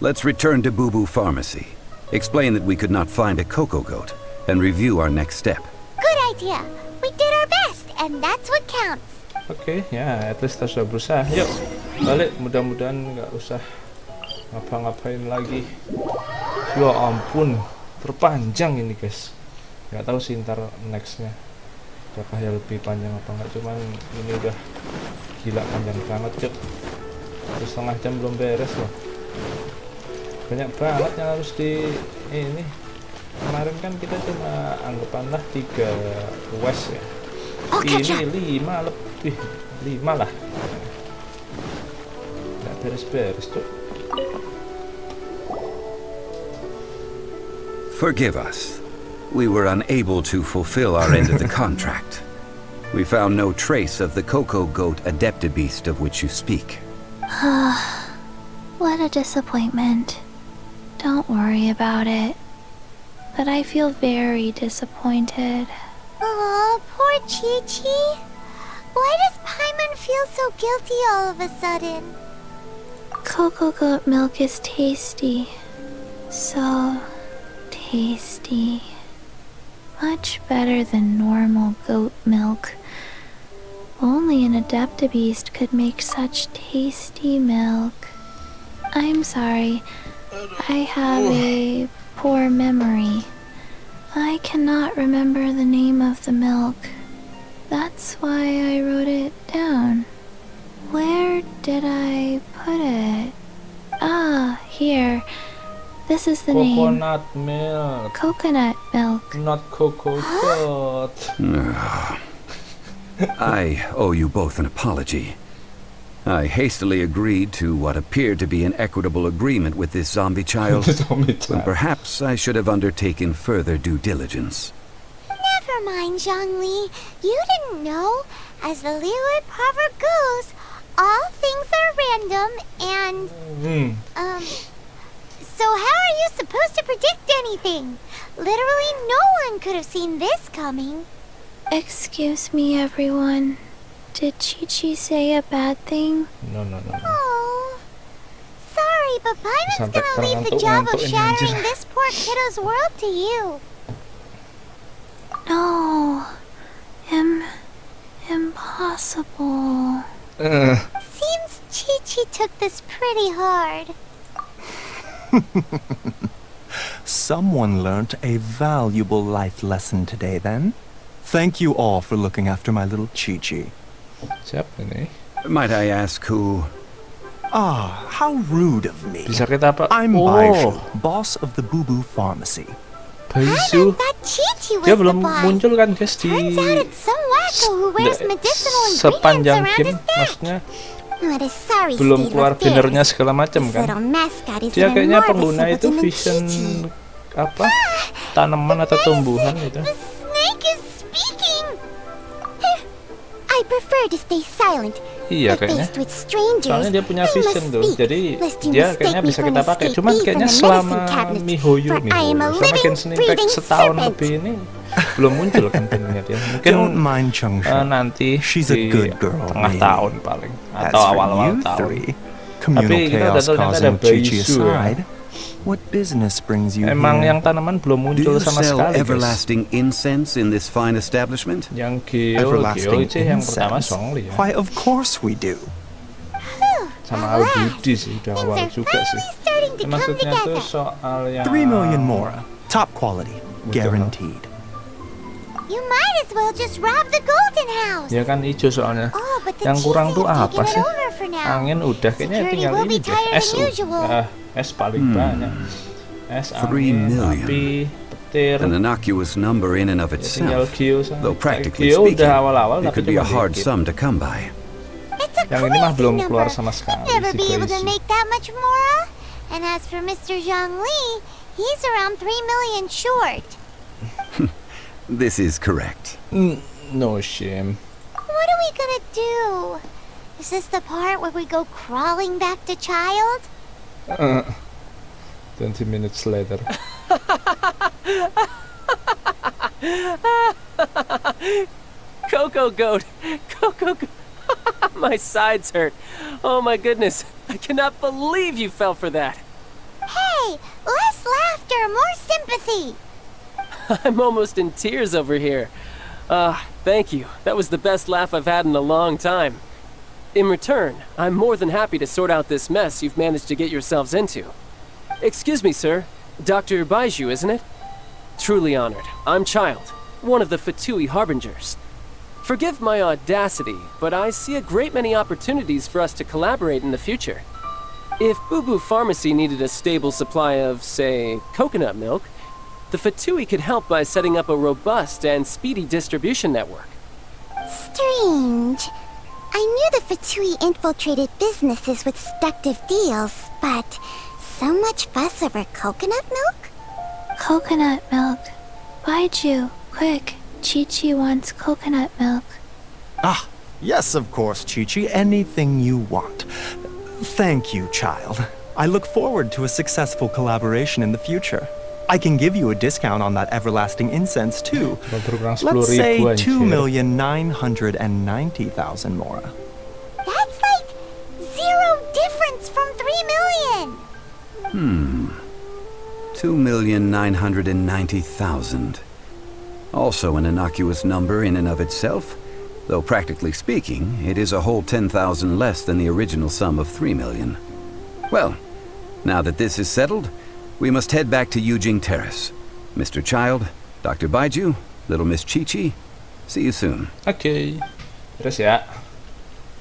Let's return to Boo Boo Pharmacy, explain that we could not find a Coco Goat, and review our next step. Good idea. We did our best, and that's what counts. Oke, ya, at least kita sudah berusaha. Yuk, balik. Mudah-mudahan nggak usah ngapa-ngapain lagi. Ya ampun, terpanjang ini guys. Nggak tahu sih ntar nextnya apakah ya lebih panjang apa nggak. Cuman ini udah gila panjang banget, Cuk. 1,5 jam belum beres loh. Banyak banget yang harus di ini. Kemarin kan kita cuma anggapanlah 3 quest ya. Ini 5 lebih, 5 lah. Nggak beres-beres tuh. Forgive us. We were unable to fulfill our end of the contract. We found no trace of the Coco Goat Adeptabeast of which you speak. What a disappointment. Don't worry about it. But I feel very disappointed. Oh, poor Chi-Chi. Why does Paimon feel so guilty all of a sudden? Coco goat milk is tasty. So tasty. Much better than normal goat milk. Only an Adeptabeast could make such tasty milk. I'm sorry. I have a poor memory. I cannot remember the name of the milk. That's why I wrote it down. Where did I put it? Ah, here. This is the name. Coconut milk. Coconut milk. Not Coco Goat. I owe you both an apology. I hastily agreed to what appeared to be an equitable agreement with this zombie child, when perhaps I should have undertaken further due diligence. Never mind, Zhongli. You didn't know. As the Liyue proverb goes, all things are random and... So how are you supposed to predict anything? Literally no one could have seen this coming. Excuse me, everyone. Did Chi-Chi say a bad thing? No. Oh, sorry, but Paimon's gonna leave the job of shattering this poor kiddo's world to you. No. Impossible. possible? Seems Chi-Chi took this pretty hard. Someone learnt a valuable life lesson today, then. Thank you all for looking after my little Chi-Chi. Siapa nih? Might I ask who? Ah, how rude of me. Bisa kita apa? I'm Oh, Baiju, boss of the Boo Boo Pharmacy. Baisu. Chi-Chi was Dia the belum boss. muncul kan guys di Turns out it's some wacko who wears medicinal ingredients sepanjang around game, his neck. maksudnya What a sorry belum state of keluar affairs. bannernya segala macam This kan. little mascot is Dia even kayaknya more pengguna visible itu than vision Chi-Chi. apa? Tanaman atau tumbuhan gitu. The snake is speaking. I prefer to stay silent. Iya But kayaknya. faced with strangers, Soalnya dia punya I vision must tuh. speak, Jadi lest you dia mistake kayaknya me bisa for kita an pakai. escapee Cuman from kayaknya the selama medicine cabinet, Mihoyo for I am a sama living, Genshin Impact breathing setahun serpent. lebih ini belum muncul kan bannernya dia. Mungkin Don't mind Chungsha. nanti She's di a good girl, tengah really. tahun paling As atau for awal-awal you tahun. three, communal Tapi kita udah chaos tahu ternyata ada causing Chi-Chi Baisu ya. aside, what business brings you Emang here? yang tanaman belum Do muncul you sama sell sekali guys. everlasting incense in this fine establishment? Yang Geo Everlasting itu yang pertama incense? Zhongli ya. Why, of course we do. Sama Al-Budi sih udah awal juga sih. Starting to come Maksudnya tuh together. soal yang 3 million more. Top quality. Guaranteed. You might as well just rob the golden house. Ya kan hijau soalnya. Oh, but the Yang kurang cheese tuh have apa taken it sih? over for now. Angin udah kayaknya Security tinggal will ini be deh. tired Es, than usual. es paling banyak. Es, 3 angin, million. api, petir. An innocuous number in and of Ya, tinggal itself, Geo sama. though practically Geo speaking, udah awal-awal it tapi could be a cuma hard dikit. sum to come by. It's a Yang ini mah crazy belum number. keluar sama sekali Never si be able to Crazy. make that much more. And as for Mr. Zhongli, he's around 3 million short. This is correct. No shame. What are we gonna do? Is this the part where we go crawling back to child? 20 minutes later. Coco Goat! Coco Goat! My sides hurt. Oh my goodness. I cannot believe you fell for that. Hey, less laughter, more sympathy. I'm almost in tears over here. Thank you. That was the best laugh I've had in a long time. In return, I'm more than happy to sort out this mess you've managed to get yourselves into. Excuse me, sir. Dr. Baiju, isn't it? Truly honored. I'm Child, one of the Fatui Harbingers. Forgive my audacity, but I see a great many opportunities for us to collaborate in the future. If Boo Boo Pharmacy needed a stable supply of, say, coconut milk, the Fatui could help by setting up a robust and speedy distribution network. Strange. I knew the Fatui infiltrated businesses with seductive deals, but so much fuss over coconut milk? Coconut milk. Baiju, quick. Chi-Chi wants coconut milk. Ah, yes, of course, Chi-Chi. Anything you want. Thank you, child. I look forward to a successful collaboration in the future. I can give you a discount on that everlasting incense, too. Let's say 2,990,000 more. That's like 0 difference from 3 million. 2,990,000. Also an innocuous number in and of itself, though practically speaking, it is a whole 10,000 less than the original sum of 3 million. Well, now that this is settled, we must head back to Yujing Terrace. Mr. Child, Dr. Baiju, little Miss Chi-Chi, see you soon. Oke. Terus ya.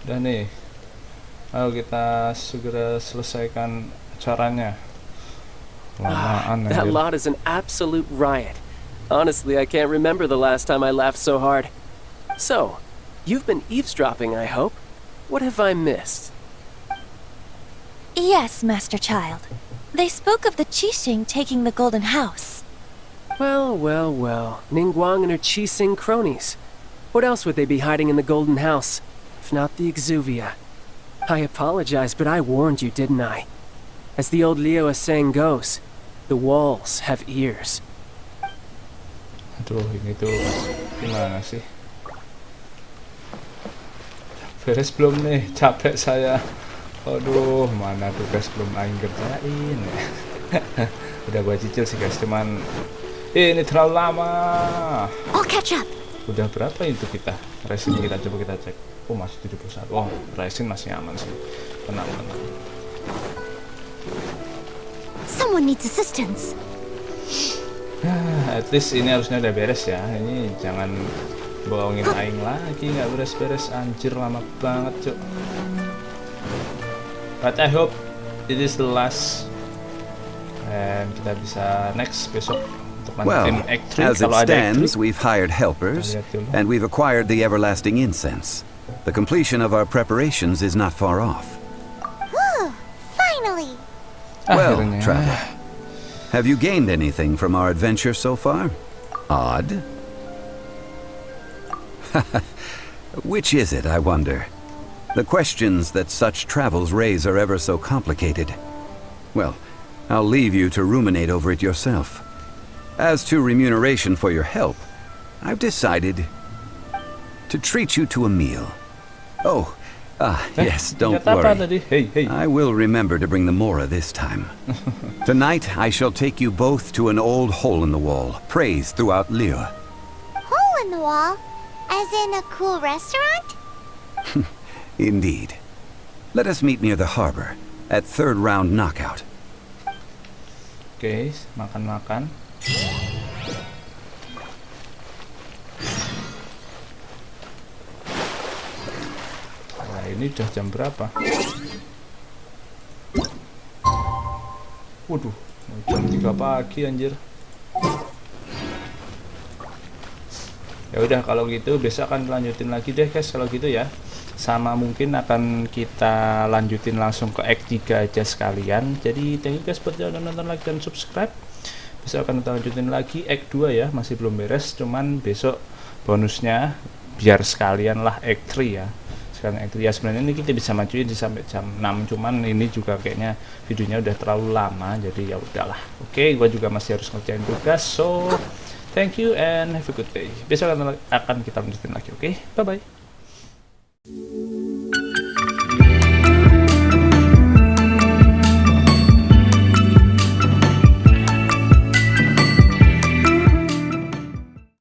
Udah nih. Ayo kita segera selesaikan acaranya. Lamaan That anjir. lot is an absolute riot. Honestly, I can't remember the last time I laughed so hard. So, you've been eavesdropping, I hope? What have I missed? Yes, Master Child. They spoke of the Qixing taking the Golden House. Well, well, well. Ningguang and her Qixing cronies. What else would they be hiding in the Golden House, if not the Exuvia? I apologize, but I warned you, didn't I? As the old Liyue saying goes, the walls have ears. Aduh, ini tuh gimana sih? Beres belum nih? Capek saya. Aduh, mana tugas belum aing kerjain. Udah gua cicil sih guys, cuman ini terlalu lama. I'll catch up. Udah berapa itu kita resin kita, coba kita cek. Oh masih 71. Oh resin masih aman sih, tenang. Someone needs assistance. At least ini harusnya udah beres ya. Ini jangan bohongin aing lagi, nggak beres-beres, anjir lama banget cuk. But I hope it is the last, and kita bisa next besok untuk lanjutin Well, Act 3 as it kalau ada Act 3. stands, we've hired helpers, and we've acquired the everlasting incense. The completion of our preparations is not far off. Finally! Well, Akhirnya. traveler, have you gained anything from our adventure so far? Odd? Which is it, I wonder? The questions that such travels raise are ever so complicated. Well, I'll leave you to ruminate over it yourself. As to remuneration for your help, I've decided to treat you to a meal. Oh, yes, don't worry. Hey. I will remember to bring the Mora this time. Tonight, I shall take you both to an old hole in the wall, praised throughout Liyue. Hole in the wall? As in a cool restaurant? Indeed. Let us meet near the harbor, at third round knockout. Oke, makan-makan. Nah, ini udah jam berapa? Waduh, jam 3 pagi anjir. Ya udah kalau gitu besok akan lanjutin lagi deh guys kalau gitu ya. Sama mungkin akan kita lanjutin langsung ke Act 3 aja sekalian. Jadi thank you guys buat yang nonton, like dan subscribe. Besok akan kita lanjutin lagi Act 2 ya, masih belum beres, cuman besok bonusnya biar sekalian lah Act 3 ya. Sekarang Act 3 ya, sebenarnya ini kita bisa majuin sampai jam 6, cuman ini juga kayaknya videonya udah terlalu lama, jadi ya udahlah. Oke, gua juga masih harus ngerjain tugas, so thank you and have a good day. Besok akan kita lanjutin lagi, oke? Bye bye.